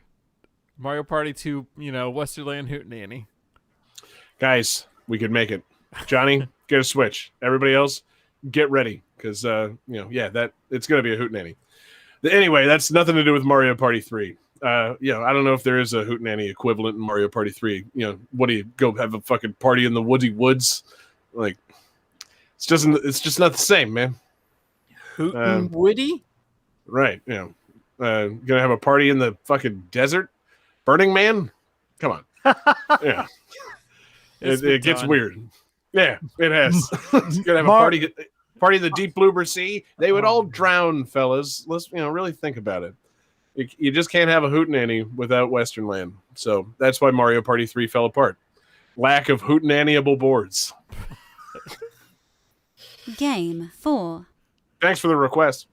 Mario Party 2, Westerland Hootenanny. Guys, we could make it. Johnny, get a Switch. Everybody else, get ready. Because, it's going to be a Hootenanny. Anyway, that's nothing to do with Mario Party 3. I don't know if there is a Hootenanny equivalent in Mario Party 3. What do you go have a fucking party in the Woody Woods? Like, it's just not the same, man. Hooten Woody? Right. Gonna have a party in the fucking desert? Burning Man? Come on. Yeah. It gets weird. Yeah, it has. Gonna have a party in the deep blue sea. They would all drown, fellas. Let's really think about it. You just can't have a Hootenanny without Western Land. So that's why Mario Party 3 fell apart. Lack of Hootenannyable boards. Game 4. Thanks for the request.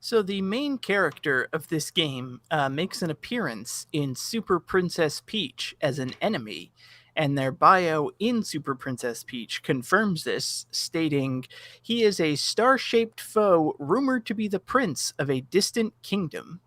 So the main character of this game makes an appearance in Super Princess Peach as an enemy, and their bio in Super Princess Peach confirms this, stating, "He is a star-shaped foe rumored to be the prince of a distant kingdom."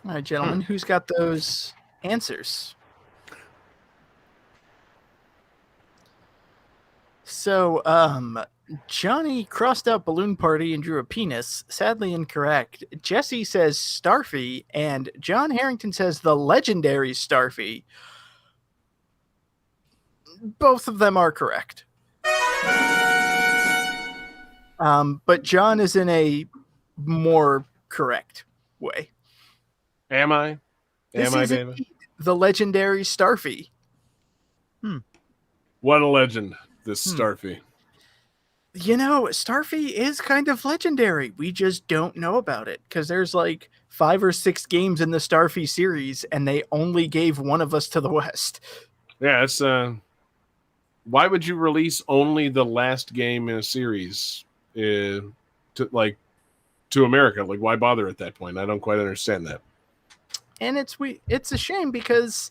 All right, gentlemen, who's got those answers? So, Johnny crossed out Balloon Party and drew a penis. Sadly incorrect. Jesse says Starfy, and John Harrington says the legendary Starfy. Both of them are correct. But John is in a more correct way. Am I? This Am I, is David? indeed the legendary Starfy. What a legend, this Starfy. You know, Starfy is kind of legendary. We just don't know about it because there's like 5 or 6 games in the Starfy series, and they only gave one of us to the West. Yeah, it's why would you release only the last game in a series to America? Like, why bother at that point? I don't quite understand that. And it's a shame because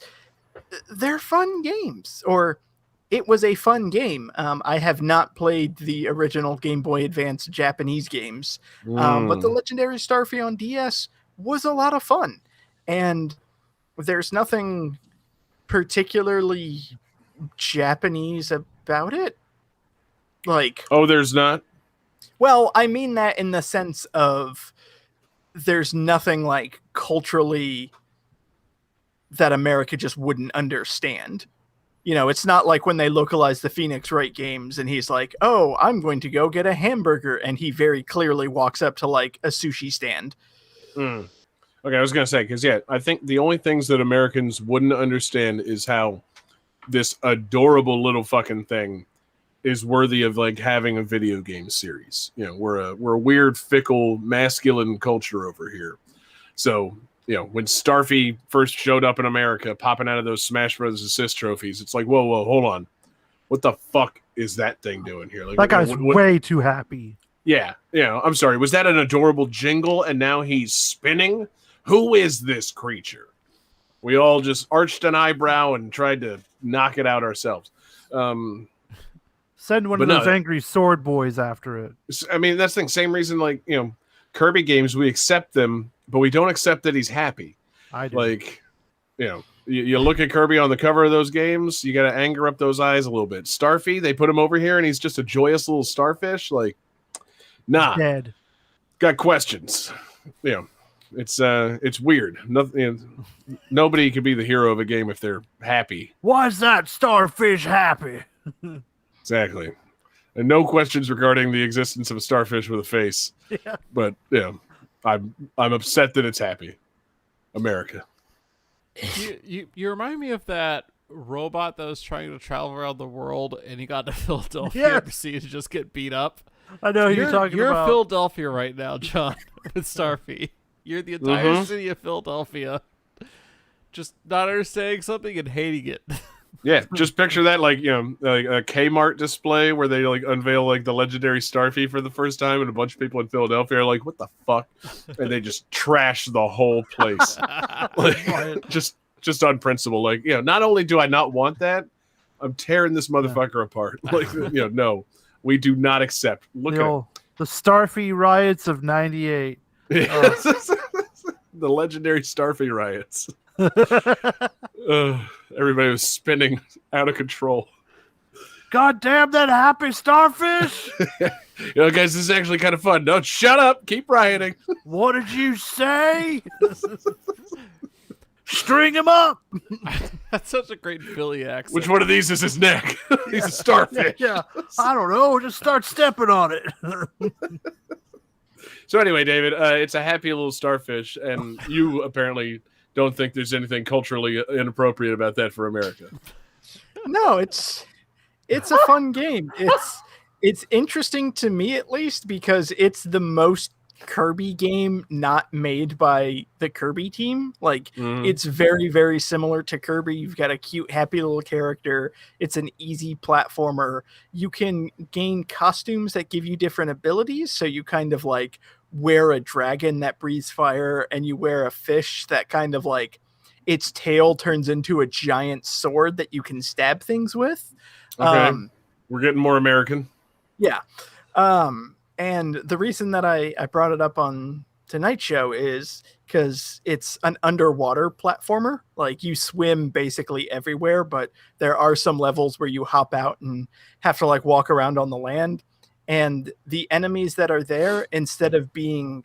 they're fun games, or it was a fun game. I have not played the original Game Boy Advance Japanese games, but the Legendary Starfy on DS was a lot of fun. And there's nothing particularly Japanese about it. Like, Oh, there's not? well, I mean that in the sense of there's nothing like culturally that America just wouldn't understand. You know, it's not like when they localize the Phoenix Wright games and he's like, oh, I'm going to go get a hamburger. And he very clearly walks up to like a sushi stand. Mm. Okay, I was going to say, because, yeah, I think the only things that Americans wouldn't understand is how this adorable little fucking thing is worthy of, like, having a video game series. You know, we're a weird, fickle, masculine culture over here. So, you know, when Starfy first showed up in America, popping out of those Smash Bros. Assist trophies, it's like, whoa, hold on. What the fuck is that thing doing here? Like, That guy's way too happy. Yeah, I'm sorry. Was that an adorable jingle and now he's spinning? Who is this creature? We all just arched an eyebrow and tried to knock it out ourselves. Send one of those angry sword boys after it. I mean, that's the thing. Same reason, like, you know, Kirby games, we accept them, but we don't accept that he's happy. I do. Like, you know, you look at Kirby on the cover of those games, you got to anger up those eyes a little bit. Starfy, they put him over here and he's just a joyous little starfish. Like, nah. Dead. Got questions. You know. It's weird. Nothing. Nobody could be the hero of a game if they're happy. Why is that starfish happy? Exactly. And no questions regarding the existence of a starfish with a face. Yeah. But yeah, I'm upset that it's happy. America. You remind me of that robot that was trying to travel around the world and he got to Philadelphia and proceeded to just get beat up. I know who you're talking about. You're Philadelphia right now, John, with Starfy. You're the entire city of Philadelphia, just not understanding something and hating it. Yeah, just picture that, like, you know, like a Kmart display where they like unveil like the legendary Starfy for the first time, and a bunch of people in Philadelphia are like, "What the fuck?" And they just trash the whole place, like, just on principle. Like, you know, not only do I not want that, I'm tearing this motherfucker apart. Like, you know, no, we do not accept. Look at the Starfy riots of '98. The legendary Starfy riots. Everybody was spinning out of control. God damn that happy starfish! You know, guys, this is actually kind of fun. No, shut up. Keep rioting. What did you say? String him up. That's such a great Philly accent. Which one of these is his neck? He's a starfish. Yeah, I don't know. Just start stepping on it. So anyway, David, it's a happy little starfish, and you apparently don't think there's anything culturally inappropriate about that for America. No, it's a fun game. It's interesting to me, at least, because it's the most Kirby game not made by the Kirby team. Like, it's very, very similar to Kirby. You've got a cute, happy little character. It's an easy platformer. You can gain costumes that give you different abilities. So you kind of like wear a dragon that breathes fire, and you wear a fish that kind of like its tail turns into a giant sword that you can stab things with. Okay. We're getting more American. Yeah. And the reason that I brought it up on tonight's show is because it's an underwater platformer. Like, you swim basically everywhere, but there are some levels where you hop out and have to like walk around on the land. And the enemies that are there, instead of being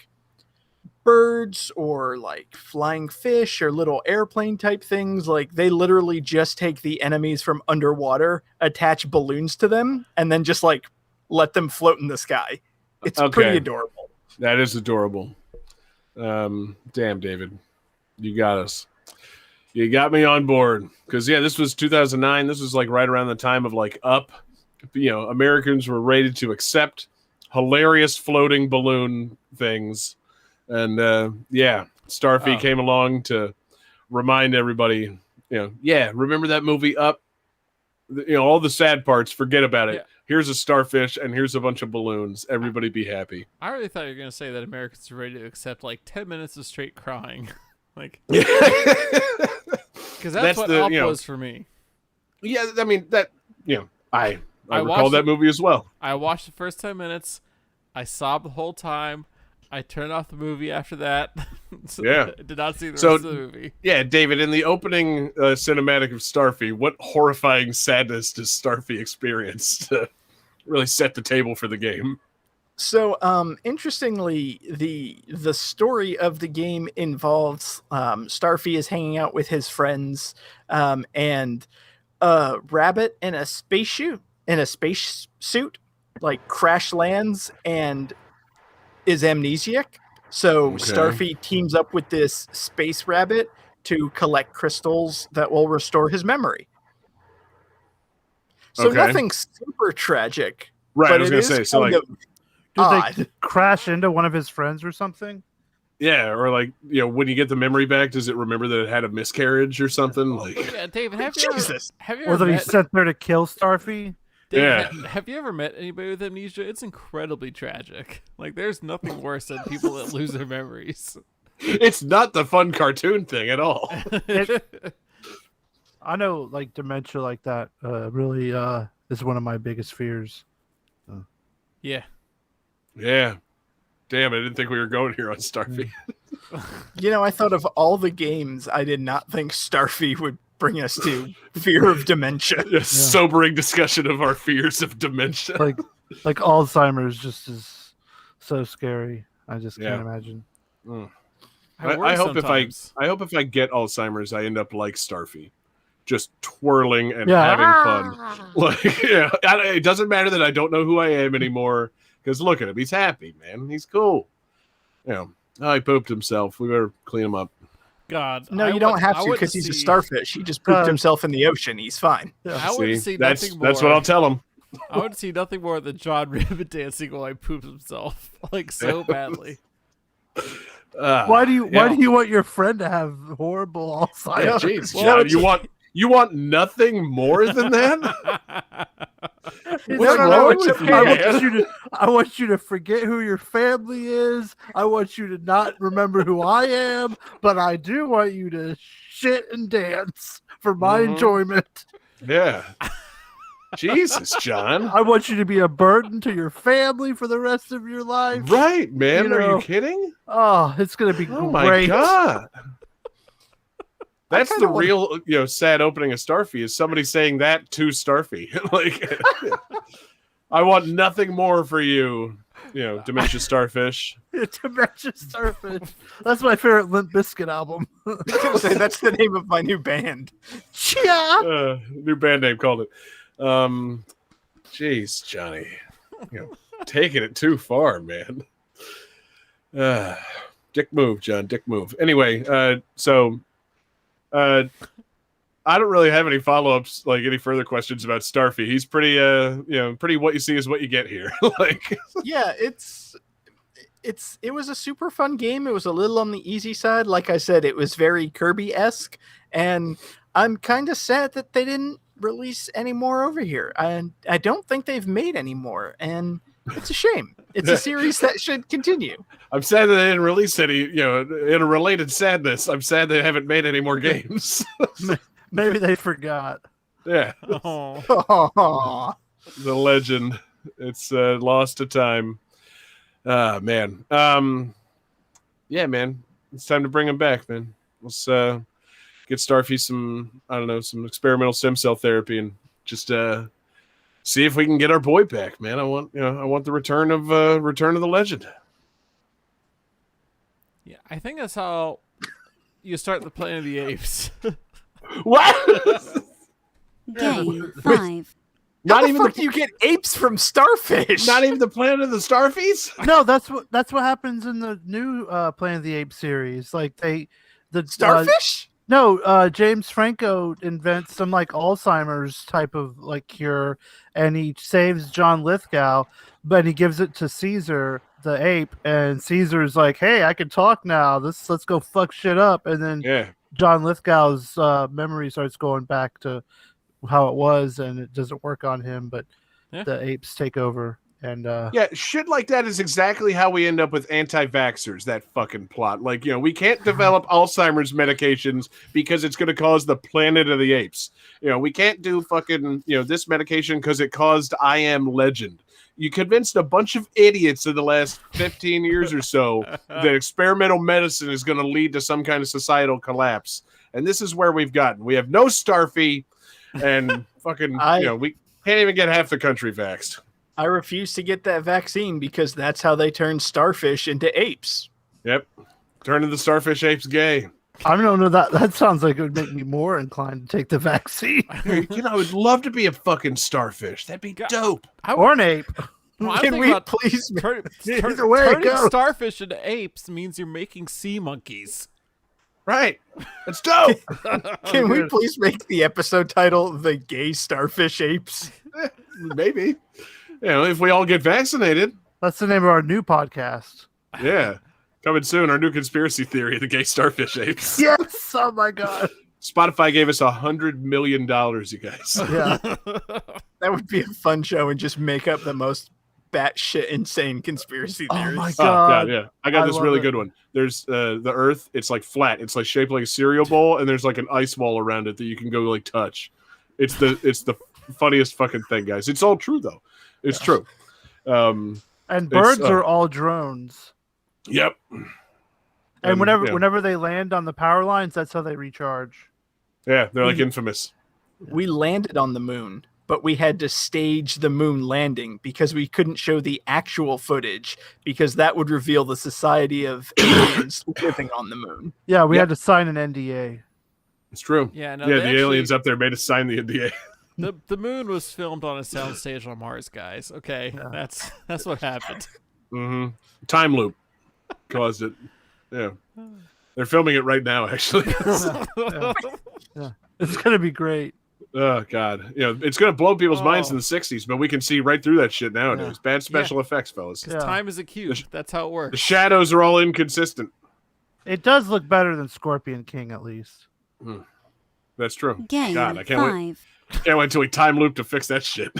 birds or like flying fish or little airplane type things, like, they literally just take the enemies from underwater, attach balloons to them, and then just like let them float in the sky. It's pretty adorable. That is adorable. Damn, David, you got us. You got me on board. Because, yeah, this was 2009. This was like right around the time of like Up. You know, Americans were rated to accept hilarious floating balloon things. And, Starfy came along to remind everybody, remember that movie Up? All the sad parts, forget about it. Yeah. Here's a starfish and here's a bunch of balloons. Everybody be happy. I really thought you were going to say that Americans are ready to accept like 10 minutes of straight crying. Like, because that's what Up was for me. Yeah, I mean, that, I recall that movie as well. I watched the first 10 minutes. I sobbed the whole time. I turned off the movie after that. So Yeah. I did not see the So- rest of the movie. Yeah, David, in the opening cinematic of Starfy, what horrifying sadness does Starfy experience to really set the table for the game? So, interestingly, the story of the game involves Starfy is hanging out with his friends, and a rabbit in a spacesuit, like crash lands and is amnesiac. So Okay. Starfy teams up with this space rabbit to collect crystals that will restore his memory. So Okay. nothing super tragic, Right, but I was it going is to say, so kind like, of Did odd. they crash into one of his friends or something? yeah, or like, when you get the memory back, does it remember that it had a miscarriage or something? Like, Yeah, David, have you Jesus. ever Or that he met, sent there to kill Starfy? David, Yeah. have you ever met anybody with amnesia? It's incredibly tragic. Like, there's nothing worse than people that lose their memories. it's not the fun cartoon thing at all. I know, like, dementia like that really is one of my biggest fears. Yeah. Yeah. Damn, I didn't think we were going here on Starfy. You know, I thought of all the games, I did not think Starfy would bring us to fear of dementia. A sobering discussion of our fears of dementia. Like Alzheimer's just is so scary. I just can't Yeah. imagine. I worry I hope sometimes. if I get Alzheimer's, I end up like Starfy, just twirling and Yeah. having fun. Like, yeah, it doesn't matter that I don't know who I am anymore. Because look at him, he's happy, man. He's cool. He pooped himself. We better clean him up. God. No, I you don't would- have I to wouldn't because he's a see- starfish. He just pooped Uh, himself in the ocean. He's fine. I would See, see that's nothing more. what I'll tell him. I would see nothing more than John Ribbit dancing while he poops himself, like so badly. Why do you want your friend to have horrible Alzheimer's? Yeah, jeez, Well, John, you want nothing more than that? No, wrong it's with okay. you, I want you to forget who your family is. I want you to not remember who I am, but I do want you to shit and dance for my Mhm. enjoyment. Yeah. Jesus, John. I want you to be a burden to your family for the rest of your life. Right, man. You Are know, you kidding? Oh, it's gonna be Oh great. my god. That's kinda the real, sad opening of Starfy is somebody saying that to Starfy. Like, I want nothing more for you, dementia starfish. Dementia Starfish. That's my favorite Limp Bizkit album. I was gonna say, that's the name of my new band. Yeah. New band name called it. Jeez, Johnny. Taking it too far, man. Dick move, John. Dick move. Anyway, I don't really have any follow-ups, like any further questions about Starfy. He's pretty, pretty what you see is what you get here. Like, Yeah, it was a super fun game. It was a little on the easy side. Like I said, it was very Kirby-esque, and I'm kind of sad that they didn't release any more over here. And I don't think they've made any more, and it's a shame. It's a series that should continue. I'm sad that they didn't release any, in a related sadness. I'm sad they haven't made any more games. Maybe they forgot. Yeah, Oh. Aw. the legend. It's lost to time. Man. Yeah, man. It's time to bring him back, man. Let's get Starfy some experimental stem cell therapy and just see if we can get our boy back, man. I want the return of the legend. Yeah, I think that's how you start the Planet of the Apes. What? Game 5. Not Not even even do you get apes from starfish? not even the planet of the Starfies? No, that's what happens in the new Planet of the Apes series. Like the starfish. James Franco invents some like Alzheimer's type of like cure, and he saves John Lithgow, but he gives it to Caesar the ape, and Caesar's like, "Hey, I can talk now. Let's go fuck shit up." And then Yeah. John Lithgow's memory starts going back to how it was, and it doesn't work on him, but Yeah. the apes take over. And Yeah, shit like that is exactly how we end up with anti-vaxxers, that fucking plot. Like, we can't develop Alzheimer's medications because it's going to cause the Planet of the Apes. We can't do fucking, this medication because it caused I Am Legend. You convinced a bunch of idiots in the last 15 years or so that experimental medicine is going to lead to some kind of societal collapse. And this is where we've gotten. We have no Starfy, and fucking, we can't even get half the country vaxxed. I refuse to get that vaccine because that's how they turn starfish into apes. Yep. Turning the starfish apes gay. I don't know, that sounds like it would make me more inclined to take the vaccine. I would love to be a fucking starfish. That'd be dope. Or an ape. Well, I'm Can thinking we about please? Either way, turning go. starfish into apes means you're making sea monkeys. Right. That's dope. Can we please make the episode title "The Gay Starfish Apes"? Maybe. If we all get vaccinated. That's the name of our new podcast. Yeah. Coming soon, our new conspiracy theory, the gay starfish apes. Yes! Oh my god. Spotify gave us $100 million, you guys. Yeah. That would be a fun show and just make up the most batshit insane conspiracy theories. Oh my Oh, god. yeah. I got this love really it. good one. There's the Earth. It's like flat. It's like shaped like a cereal bowl, and there's like an ice wall around it that you can go like touch. It's the funniest fucking thing, guys. It's all true though. It's true. And birds are all drones. Yep. And whenever they land on the power lines, that's how they recharge. Yeah, they're like infamous. We landed on the moon, but we had to stage the moon landing because we couldn't show the actual footage because that would reveal the society of aliens living on the moon. Yeah, we had to sign an NDA. It's true. Yeah, no, the they actually- aliens up there made us sign the NDA. The moon was filmed on a soundstage on Mars, guys. Okay, that's what happened. Mm-hmm. Time loop caused it. Yeah, they're filming it right now. Actually, Yeah. It's gonna be great. oh god, it's gonna blow people's minds in the '60s, but we can see right through that shit nowadays. Yeah. Bad special effects, fellas. Yeah. Time is a cube. That's how it The works. shadows are all inconsistent. It does look better than Scorpion King, at least. That's true. Game God, I can't wait. 5. Can't wait until we time loop to fix that shit.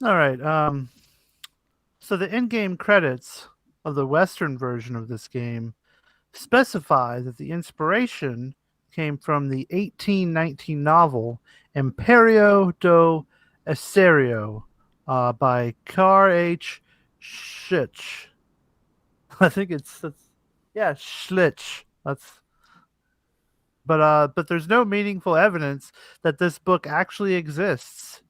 All right. So the in-game credits of the Western version of this game specify that the inspiration came from the 1819 novel Imperio do Acerio by Carl H. Schlich. I think yeah, Schlich. But there's no meaningful evidence that this book actually exists.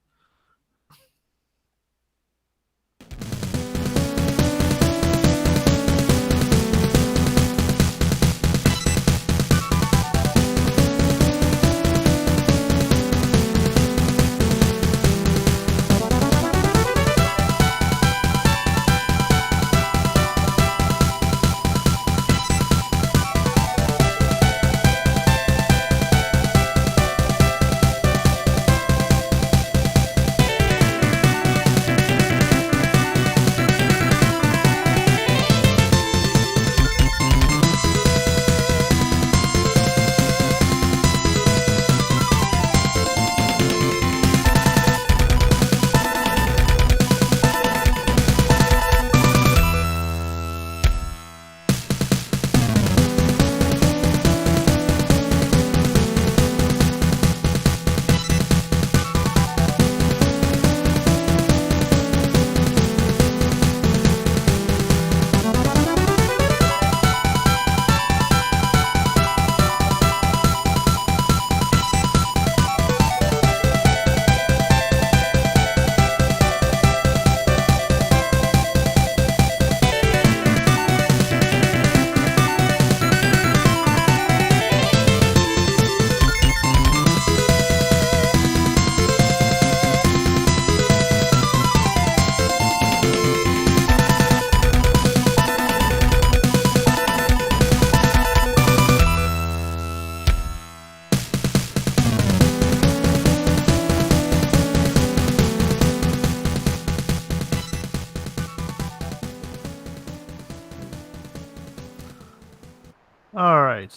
All right.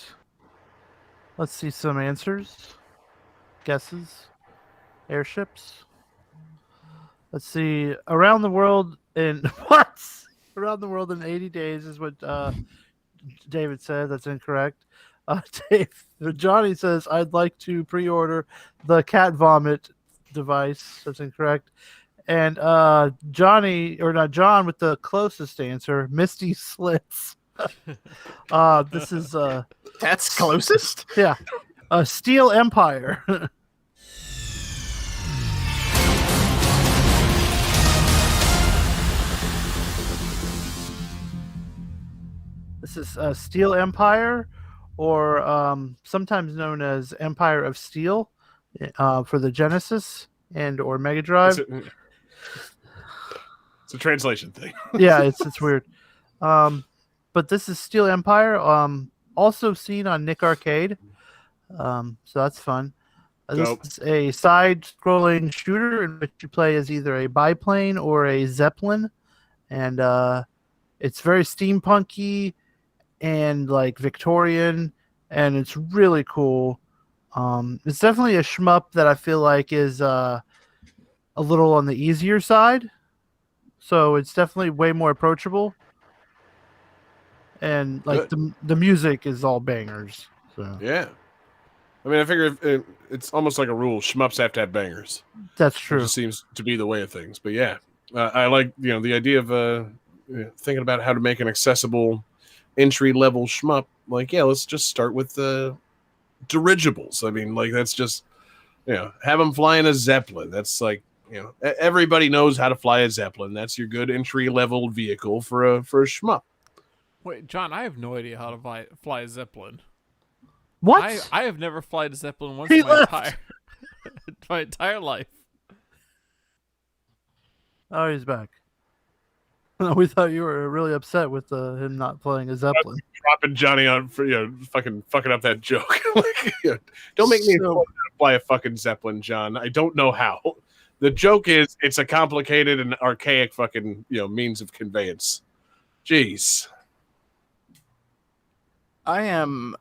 Let's see some answers. Guesses. Airships. Let's see. Around the world in what? Around the world in 80 days is what David said. That's incorrect. Johnny says, I'd like to pre-order the cat vomit device. That's incorrect. And Johnny, or not John, with the closest answer, Misty Slits. This is That's closest. yeah, Steel Empire. This is Steel Empire, or sometimes known as Empire of Steel, for the Genesis and or Mega Drive. It's a translation thing. Yeah, it's weird. But this is Steel Empire, also seen on Nick Arcade. So that's fun. This Dope. is a side-scrolling shooter in which you play as either a biplane or a zeppelin, and it's very steampunky and like Victorian, and it's really cool. It's definitely a shmup that I feel like is a little on the easier side, so it's definitely way more approachable. And like the music is all bangers. So Yeah. I mean, I figure it's almost like a rule. Shmups have to have bangers. that's It true. just seems to be the way of things. But yeah, I like the idea of thinking about how to make an accessible entry level shmup. Like, yeah, let's just start with the dirigibles. I mean, like that's just have them flying a zeppelin. That's like everybody knows how to fly a zeppelin. That's your good entry level vehicle for a shmup. Wait, John, I have no idea how to fly a zeppelin. What? I have never flown a zeppelin once He in my left. entire life. Oh, he's back. We thought you were really upset with him not playing a zeppelin. Dropping Johnny on for fucking fucking up that joke. Like, don't make me fly a fucking zeppelin, John. I don't know how. The joke is it's a complicated and archaic fucking means of conveyance. Jeez. I am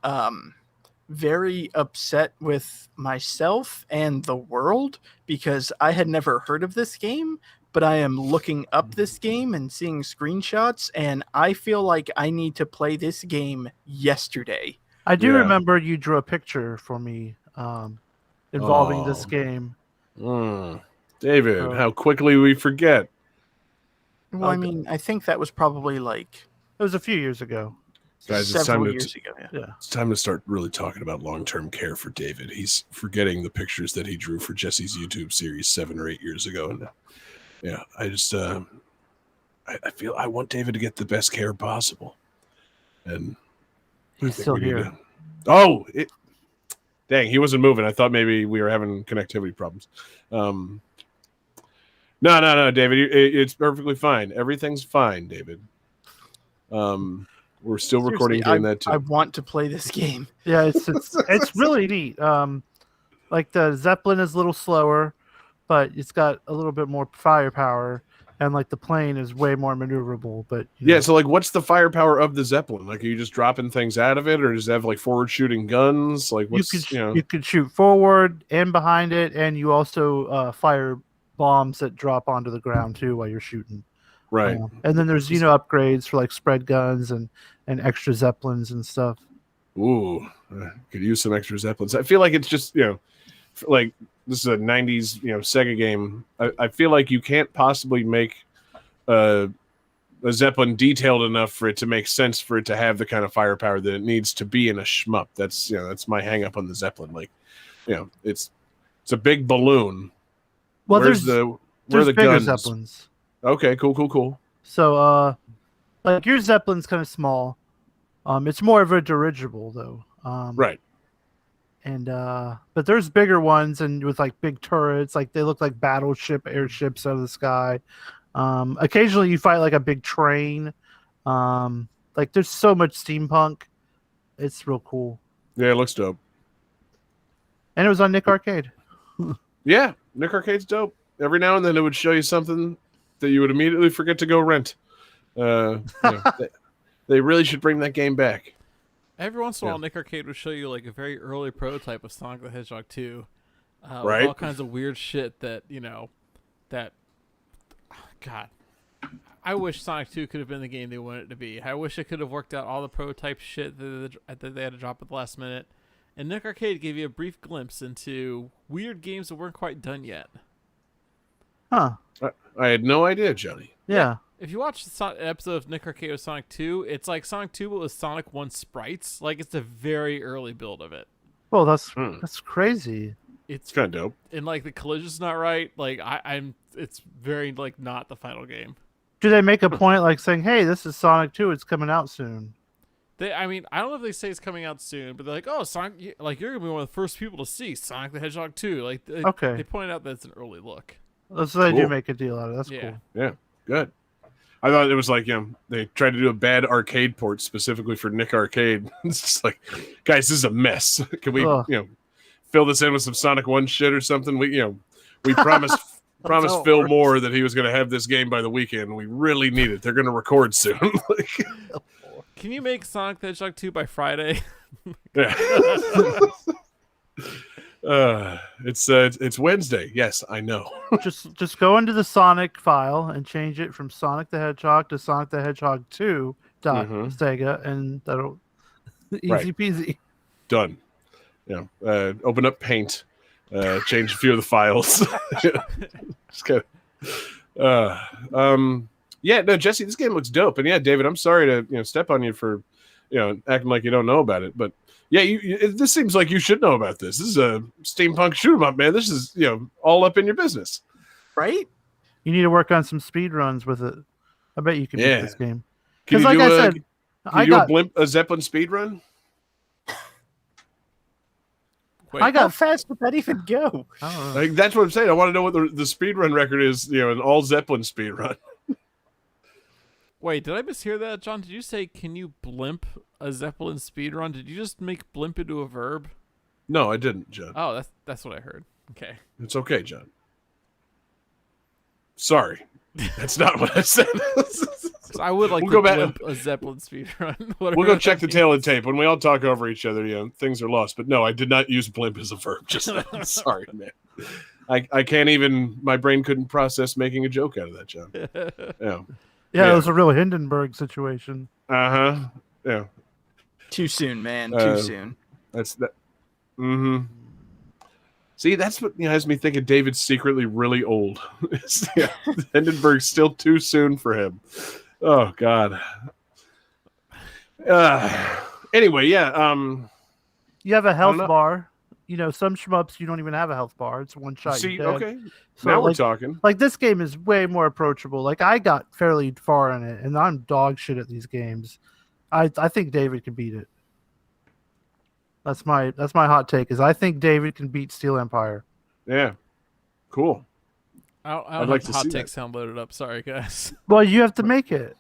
very upset with myself and the world because I had never heard of this game, but I am looking up this game and seeing screenshots, and I feel like I need to play this game yesterday. I do Yeah. remember you drew a picture for me involving this Oh. game. David, Oh. how quickly we forget. Well, I Okay. mean, I think that was probably like It was a few years ago. Guys, it's several time to years ago. Yeah. Yeah. It's time to start really talking about long-term care for David. He's forgetting the pictures that he drew for Jesse's YouTube series 7 or 8 years ago. And yeah, I just I feel I want David to get the best care possible. And I He's think still we need here. to- Oh, dang, he wasn't moving. I thought maybe we were having connectivity problems. No, David, it's perfectly fine. Everything's fine, David. We're still recording Seriously, during that too. I want to play this game. Yeah, it's really neat. Like the Zeppelin is a little slower, but it's got a little bit more firepower, and like the plane is way more maneuverable. But Yeah, so like, what's the firepower of the Zeppelin? Like, are you just dropping things out of it, or does it have like forward shooting guns? Like, what's you could shoot forward and behind it, and you also fire bombs that drop onto the ground too while you're shooting. right? And then there's upgrades for like spread guns and extra Zeppelins and stuff. Ooh, could use some extra Zeppelins. I feel like it's just like this is a '90s Sega game. I feel like you can't possibly make a Zeppelin detailed enough for it to make sense for it to have the kind of firepower that it needs to be in a shmup. That's my hang up on the Zeppelin. Like, it's a big balloon. Well, where are there's the bigger guns? Zeppelins. Okay, cool. So like your Zeppelin's kind of small. It's more of a dirigible though. Right. And but there's bigger ones and with like big turrets, like they look like battleship airships out of the sky. Occasionally you fight like a big train. Like there's so much steampunk. It's real cool. Yeah, it looks dope. And it was on Nick Arcade. Yeah, Nick Arcade's dope. Every now and then it would show you something that you would immediately forget to go rent. They really should bring that game back. Every once in a Yeah. while, Nick Arcade would show you like a very early prototype of Sonic the Hedgehog 2. Right. With all kinds of weird shit that, God. I wish Sonic 2 could have been the game they wanted it to be. I wish it could have worked out all the prototype shit that they had to drop at the last minute. And Nick Arcade gave you a brief glimpse into weird games that weren't quite done yet. Huh. I had no idea, Johnny. Yeah. If you watch the episode of Nick Arcade with Sonic 2, it's like Sonic 2 but with Sonic 1 sprites. Like, it's a very early build of it. Well, that's crazy. It's kind of dope. And, like, the collision's not right. Like, it's very, like, not the final game. Do they make a point like saying, "Hey, this is Sonic 2, it's coming out soon"? I don't know if they say it's coming out soon, but they're like, oh, Sonic, like, you're going to be one of the first people to see Sonic the Hedgehog 2. Like, Okay. They pointed out that it's an early look. So they do Cool. make a deal out of it. That's Yeah. cool. Yeah, good. I thought it was like, they tried to do a bad arcade port specifically for Nick Arcade. It's just like, guys, this is a mess. Can we, Ugh. fill this in with some Sonic 1 shit or something? We promised how it Phil works. Moore that he was going to have this game by the weekend. We really need it. They're going to record soon. Like, Can you make Sonic the Hedgehog 2 by Friday? yeah. It's Wednesday. Yes, I know. just go into the Sonic file and change it from Sonic the Hedgehog to Sonic the Hedgehog 2 dot Mhm. Sega, and that'll easy Right. peasy. Done. Open up Paint. Change a few of the files. Just kind of. Yeah, no, Jesse, this game looks dope, and yeah, David, I'm sorry to step on you for acting like you don't know about it, but yeah, this seems like you should know about this. This is a steampunk shoot 'em up, man. This is all up in your business, Right? You need to work on some speed runs with it. I bet you can Yeah. beat this game. Can Because you like do I a, said, can I you do got a Zeppelin speed run? Wait, I How got fast would that even go? I don't know. Like that's what I'm saying. I want to know what the speed run record is. An all Zeppelin speed run. Wait, did I mishear that, John? Did you say, can you blimp a Zeppelin speedrun? Did you just make blimp into a verb? No, I didn't, John. Oh, that's what I heard. Okay. It's okay, John. Sorry, that's not what I said. So I would like We'll to go back- blimp a Zeppelin speedrun. We'll go check the tail and tape. When we all talk over each other, things are lost. But no, I did not use blimp as a verb just now. Sorry, man. I can't even, my brain couldn't process making a joke out of that, John. Yeah. Yeah, it was a real Hindenburg situation. Uh-huh. Yeah. Too soon, man. Too soon. That's that. Mm-hmm. See, that's what has me thinking David's secretly really old. Hindenburg's still too soon for him. Oh, God. Anyway, yeah. You have a health bar. Some shmups you don't even have a health bar. It's one shot. See, you're dead. okay. So, Now we're talking. Like this game is way more approachable. Like I got fairly far in it, and I'm dog shit at these games. I think David can beat it. That's my hot take. Is I think David can beat Steel Empire. Yeah. Cool. I don't I'd have like the to hot see take that. sound loaded up. Sorry, guys. Well, you have to make the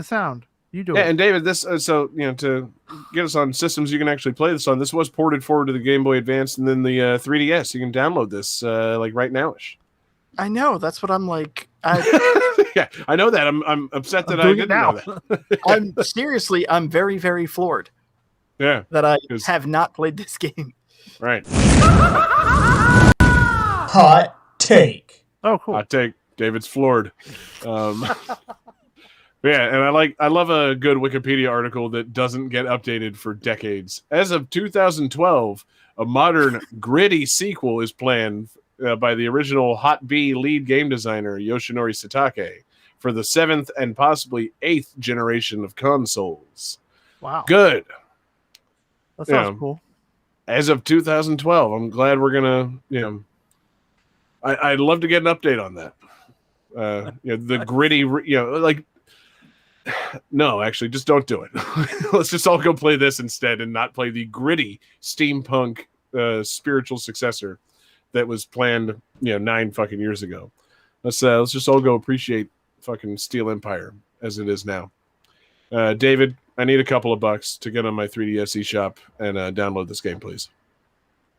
sound. You do Yeah, it. and David, this to get us on systems you can actually play this on. This was ported forward to the Game Boy Advance and then the 3DS. You can download this like right nowish. I know. That's what I'm like. Yeah, I know that. I'm upset that I doing it didn't now. know that. I'm very, very floored Yeah, that I 'Cause- have not played this game. right. Hot take. Oh, cool. Hot take. David's floored. Yeah, and I love a good Wikipedia article that doesn't get updated for decades. As of 2012, a modern gritty sequel is planned by the original Hot B lead game designer Yoshinori Satake for the 7th and possibly 8th generation of consoles. Wow. Good. That sounds Yeah. cool. As of 2012, I'm glad we're gonna, I'd love to get an update on that. The gritty, like. No, actually, just don't do it. Let's just all go play this instead and not play the gritty steampunk spiritual successor that was planned, 9 fucking years ago. Let's just all go appreciate fucking Steel Empire as it is now. David, I need a couple of bucks to get on my 3DS eShop and download this game, please.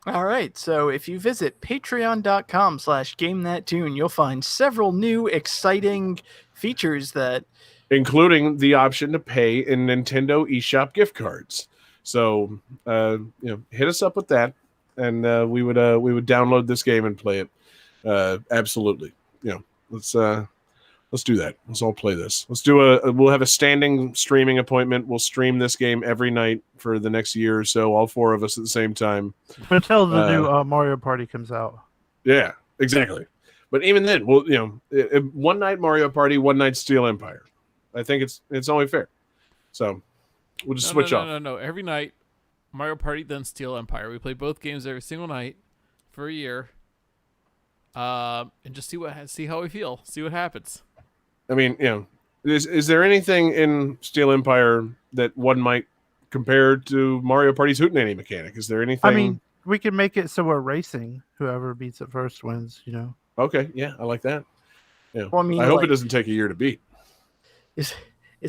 All right. So if you visit patreon.com/GameThatTune, you'll find several new exciting features that Including the option to pay in Nintendo eShop gift cards. So, hit us up with that, and we would download this game and play it. Absolutely, let's do that. Let's all play this. We'll have a standing streaming appointment. We'll stream this game every night for the next year or so, all 4 of us at the same time. Until the new Mario Party comes out. Yeah, exactly. But even then, we'll one night Mario Party, one night Steel Empire. I think it's only fair. So we'll just switch off. No. Every night, Mario Party, then Steel Empire. We play both games every single night for a year, and just see how we feel. See what happens. I mean, is there anything in Steel Empire that one might compare to Mario Party's hootenanny mechanic? Is there anything? I mean, we can make it so we're racing. Whoever beats it first wins. Okay, yeah, I like that. Yeah, Well, I mean, I hope like- it doesn't take a year to beat. is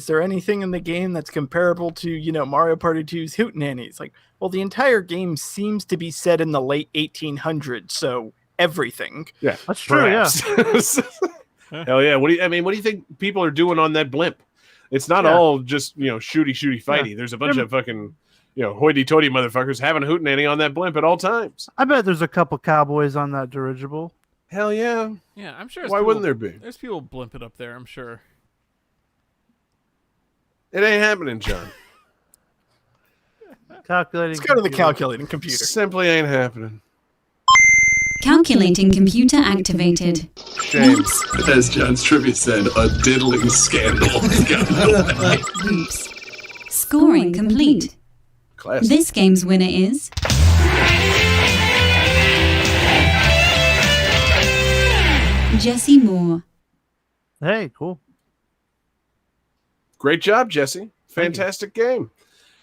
there anything in the game that's comparable to Mario Party 2's hootenanny? It's like, well, the entire game seems to be set in the late 1800s, so everything. Yeah, That's true. Yeah. perhaps. Hell yeah! What do you think people are doing on that blimp? It's not all just shooty fighty. There's a bunch of fucking hoity-toity motherfuckers having a hootenanny on that blimp at all times. I bet there's a couple cowboys on that dirigible. Hell yeah! Yeah, I'm sure. Why wouldn't there be? There's people blimping up there. I'm sure. It ain't happening, John. Calculating. Let's go to the computer. calculating computer. Simply ain't happening. Calculating computer activated. Shame. Oops. As John's trivia said, a diddling scandal. Oops. Scoring complete. Classic. This game's winner is Jesse Moore. Hey, cool. Great job, Jesse. Fantastic game.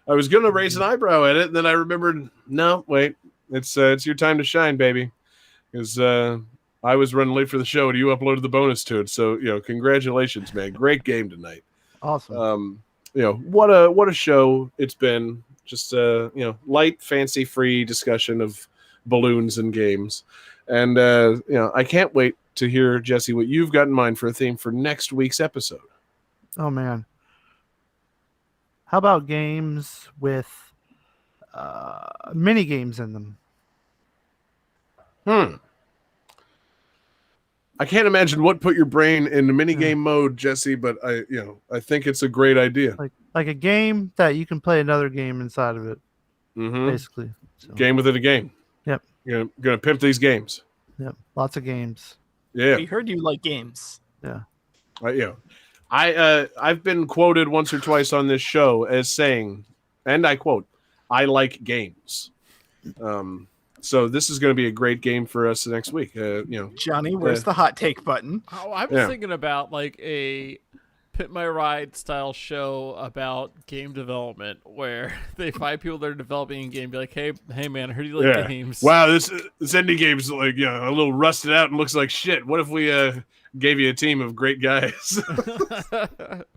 I was going to raise an eyebrow at it, and then I remembered, no, wait. It's your time to shine, baby. Because I was running late for the show, and you uploaded the bonus to it. So, congratulations, man. Great game tonight. Awesome. What a show it's been. Just light, fancy-free discussion of balloons and games. And I can't wait to hear, Jesse, what you've got in mind for a theme for next week's episode. Oh man, how about games with mini games in them? I can't imagine what put your brain in the minigame mode, Jesse, but I think it's a great idea. Like a game that you can play another game inside of it, Mm-hmm. basically. So, Game within a game. Yep. You're gonna pimp these games. Yep. Lots of games. Yeah. We heard you like games. Yeah. I've been quoted once or twice on this show as saying, and I quote, "I like games." So this is going to be a great game for us next week. Johnny, where's the hot take button? Oh, I was thinking about like a Pit My Ride style show about game development where they find people that are developing a game, be like, hey man, I heard you like games. Wow, this indie game's like a little rusted out and looks like shit. What if we gave you a team of great guys?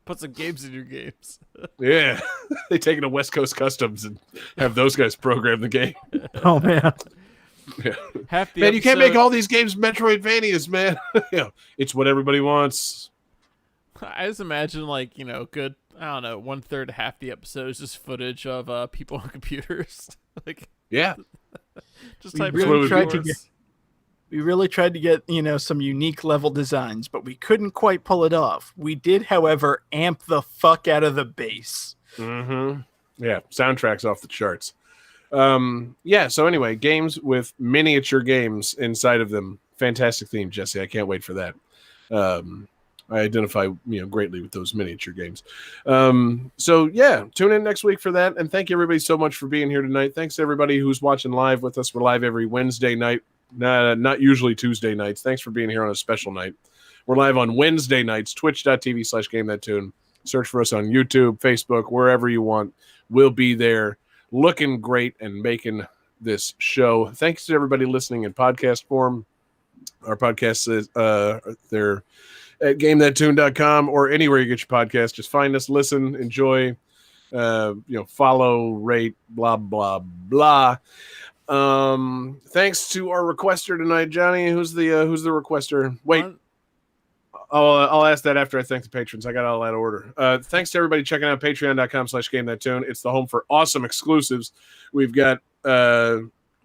Put some games in your games. Yeah, they take it to West Coast Customs and have those guys program the game. Oh man. Yeah. Man, you can't make all these games Metroidvanias, man. It's what everybody wants. I just imagine good, I don't know, 1/3 to half the episode is just footage of people on computers. Just type We really tried to get, some unique level designs, but we couldn't quite pull it off. We did, however, amp the fuck out of the bass. Mm-hmm. Yeah, soundtracks off the charts. So anyway, games with miniature games inside of them. Fantastic theme, Jesse. I can't wait for that. I identify, greatly with those miniature games. Tune in next week for that. And thank you everybody so much for being here tonight. Thanks to everybody who's watching live with us. We're live every Wednesday night, not usually Tuesday nights. Thanks for being here on a special night. We're live on Wednesday nights, twitch.tv/GameThatTune. Search for us on YouTube, Facebook, wherever you want. We'll be there looking great and making this show. Thanks to everybody listening in podcast form. Our podcasts, they're at GameThatTune.com or anywhere you get your podcast. Just find us, listen, enjoy, follow, rate, blah, blah, blah. Thanks to our requester tonight, Johnny. Who's the requester? Wait. I'll ask that after I thank the patrons. I got all that order. Thanks to everybody checking out patreon.com/GameThatTune. It's the home for awesome exclusives. We've got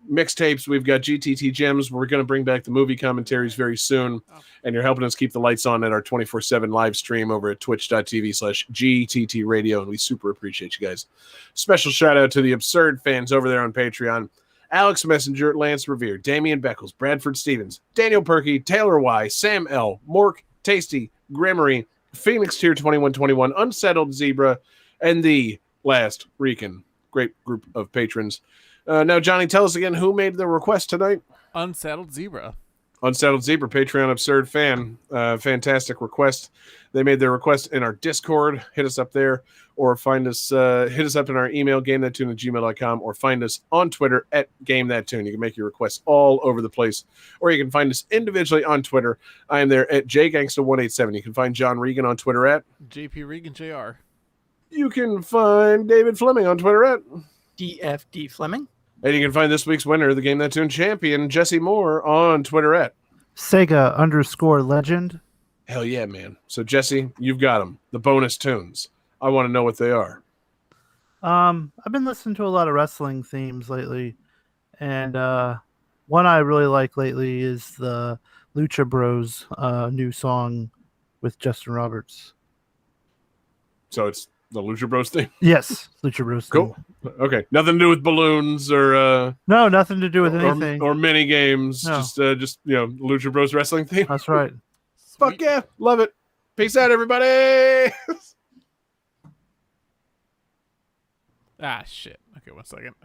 mixtapes. We've got GTT gems. We're going to bring back the movie commentaries very soon. And you're helping us keep the lights on at our 24/7 live stream over at twitch.tv/GTT radio. And we super appreciate you guys. Special shout out to the absurd fans over there on Patreon. Alex Messenger, Lance Revere, Damian Beckles, Bradford Stevens, Daniel Perky, Taylor Y, Sam L, Mork, Tasty, Grammary, Phoenix Tier 2121, Unsettled Zebra, and the Last Rican. Great group of patrons. Now, Johnny, tell us again who made the request tonight. Unsettled Zebra, Patreon absurd fan. Fantastic request. They made their request in our Discord. Hit us up there, or find us. Hit us up in our email, gamethattune@gmail.com, or find us on Twitter at gamethattune. You can make your requests all over the place, or you can find us individually on Twitter. I am there at jgangsta187. You can find John Regan on Twitter at JP Regan JR. You can find David Fleming on Twitter at DFD Fleming. And you can find this week's winner, the Game That Tune champion, Jesse Moore, on Twitter at Sega_legend. Hell yeah, man. So, Jesse, you've got them. The bonus tunes. I want to know what they are. I've been listening to a lot of wrestling themes lately. And one I really like lately is the Lucha Bros new song with Justin Roberts. So it's the Lucha Bros thing? Yes, Lucha Bros thing. Cool. Okay. Nothing to do with balloons or... no, nothing to do with anything. Or mini games. No. Just Lucha Bros wrestling theme. That's right. Fuck yeah. Love it. Peace out, everybody. Ah, shit. Okay, 1 second.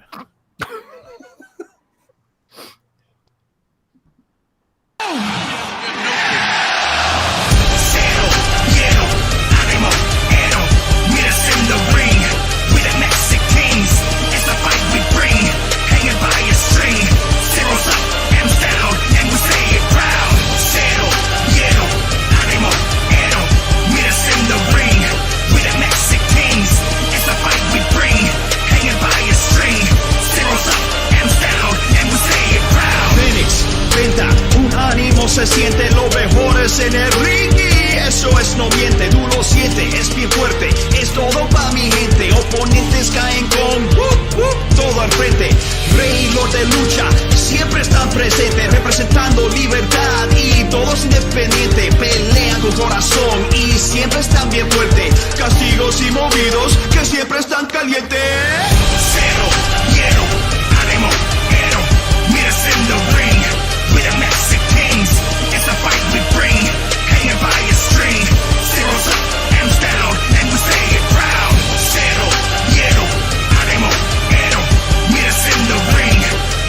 It's the fight we bring, hanging by a string. Zeros up uno se siente lo mejores en el ring y eso es no miente, tú lo sientes, es bien fuerte, es todo pa' mi gente, oponentes caen con todo al frente, rey lord de lucha, siempre están presentes, representando libertad y todos independientes, pelean con corazón y siempre están bien fuertes, castigos y movidos que siempre están calientes. Cero, hielo, ánimo, hero, meet us in the ring, with the Mexicans, it's a fight we bring, hanging by a string, zeros up, M's down, and we say it proud. Cero, hielo, ánimo, hero, meet us in the ring,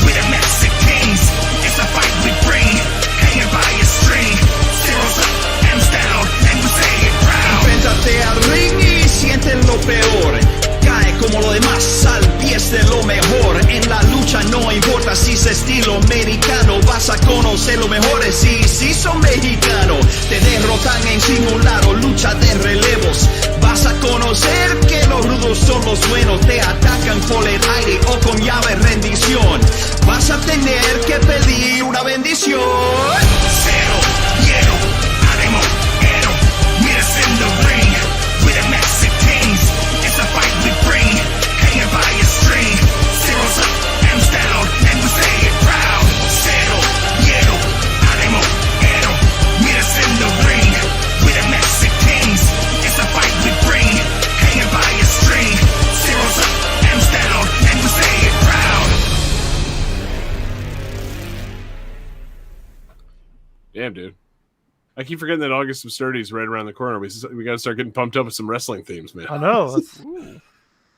with the Mexicans, it's a fight we bring, hanging by a string, zeros up, M's down, and we say it proud. Enfréntate al ring y siente lo peor, cae como lo demás al pie de lo mejor, en la lucha no importa si es estilo americano, vas a conocer lo mejores y si son mexicanos, te derrotan en simulado, lucha de relevos, vas a conocer que los rudos son los buenos, te atacan por el aire o con llave rendición, vas a tener que pedir una bendición. Cero, hielo, ánimo, hero, meet us in the ring, with the Mexicans, it's a fight we bring, hanging by a string, zeros up, M's down, and we say it proud. Cero, hielo, ánimo, hero, meet us in the ring, with the Mexicans, it's a fight we bring, hanging by a string, zeros up, M's down, and we say it proud. Damn, dude. I keep forgetting that August Absurdity is right around the corner. We got to start getting pumped up with some wrestling themes, man. I know.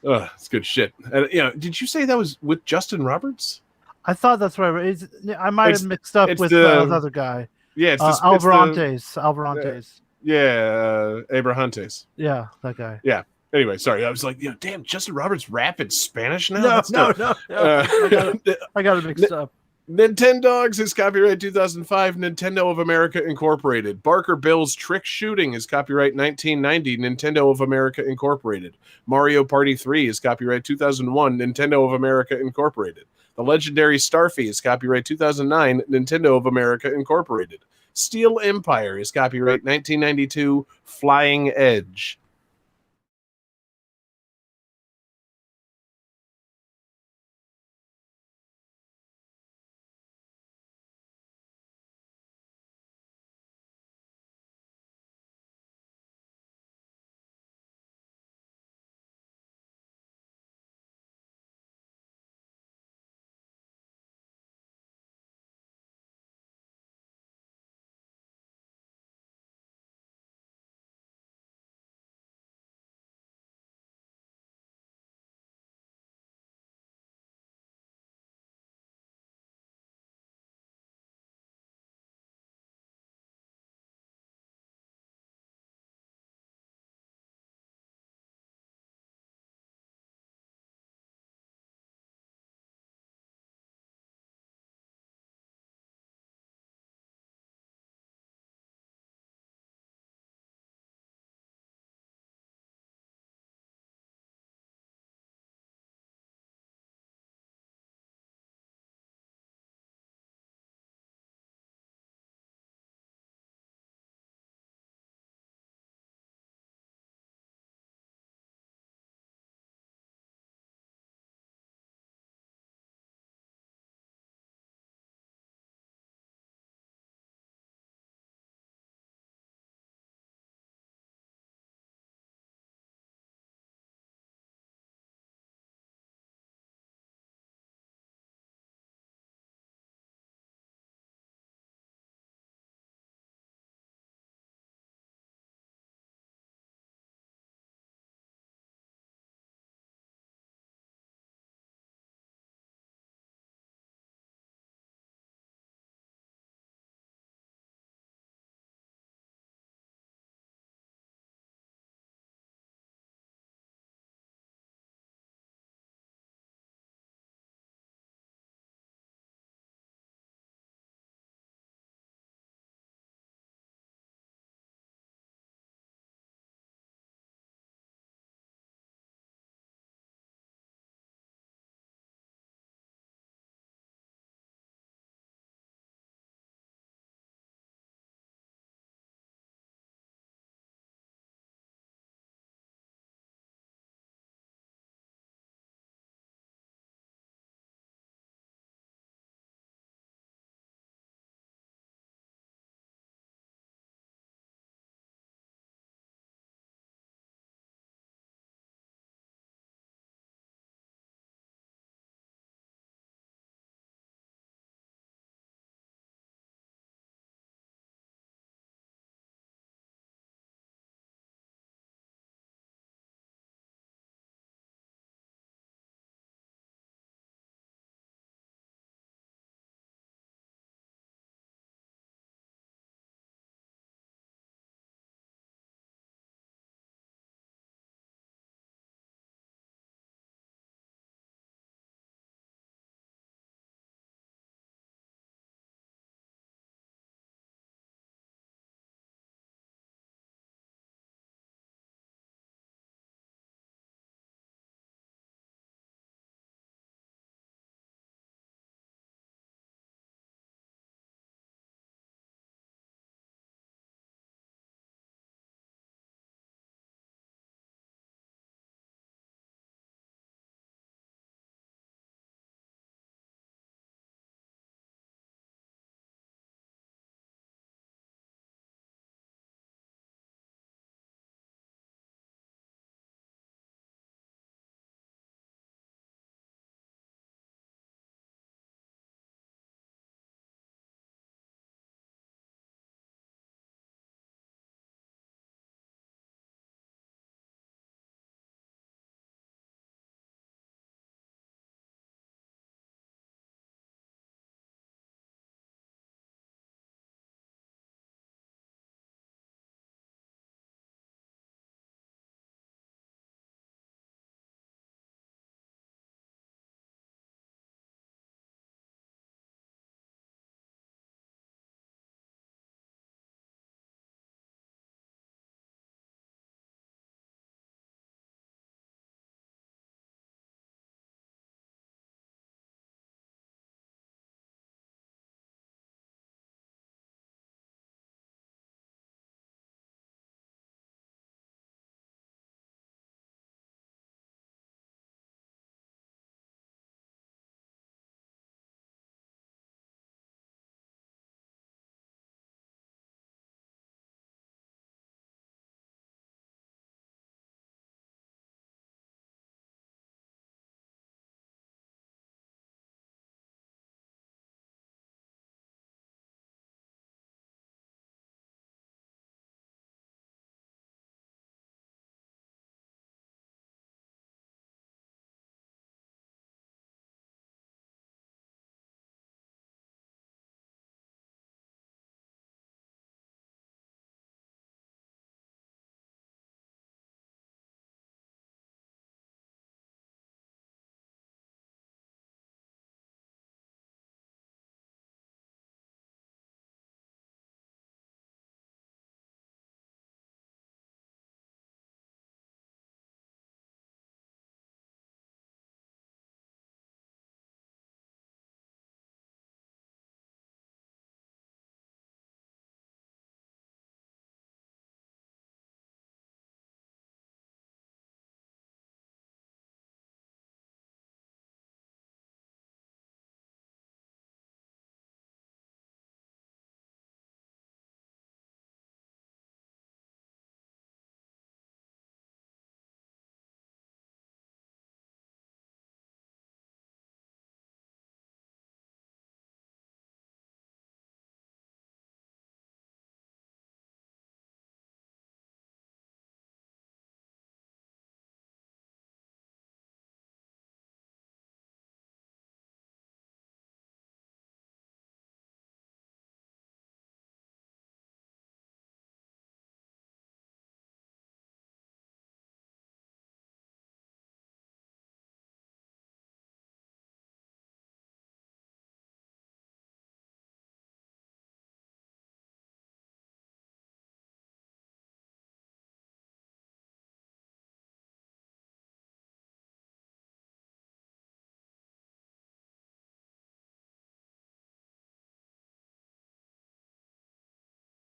It's good shit. And, did you say that was with Justin Roberts? I thought that's right. I might have mixed up with the other guy. Yeah, it's Alvarantes. Yeah, Abrahantes. Yeah, that guy. Yeah. Anyway, sorry. I was like, damn, Justin Roberts rap in Spanish now? No. I got it mixed up. Nintendogs is copyright 2005, Nintendo of America Incorporated. Barker Bill's Trick Shooting is copyright 1990, Nintendo of America Incorporated. Mario Party 3 is copyright 2001, Nintendo of America Incorporated. The Legendary Starfy is copyright 2009, Nintendo of America Incorporated. Steel Empire is copyright 1992, Flying Edge.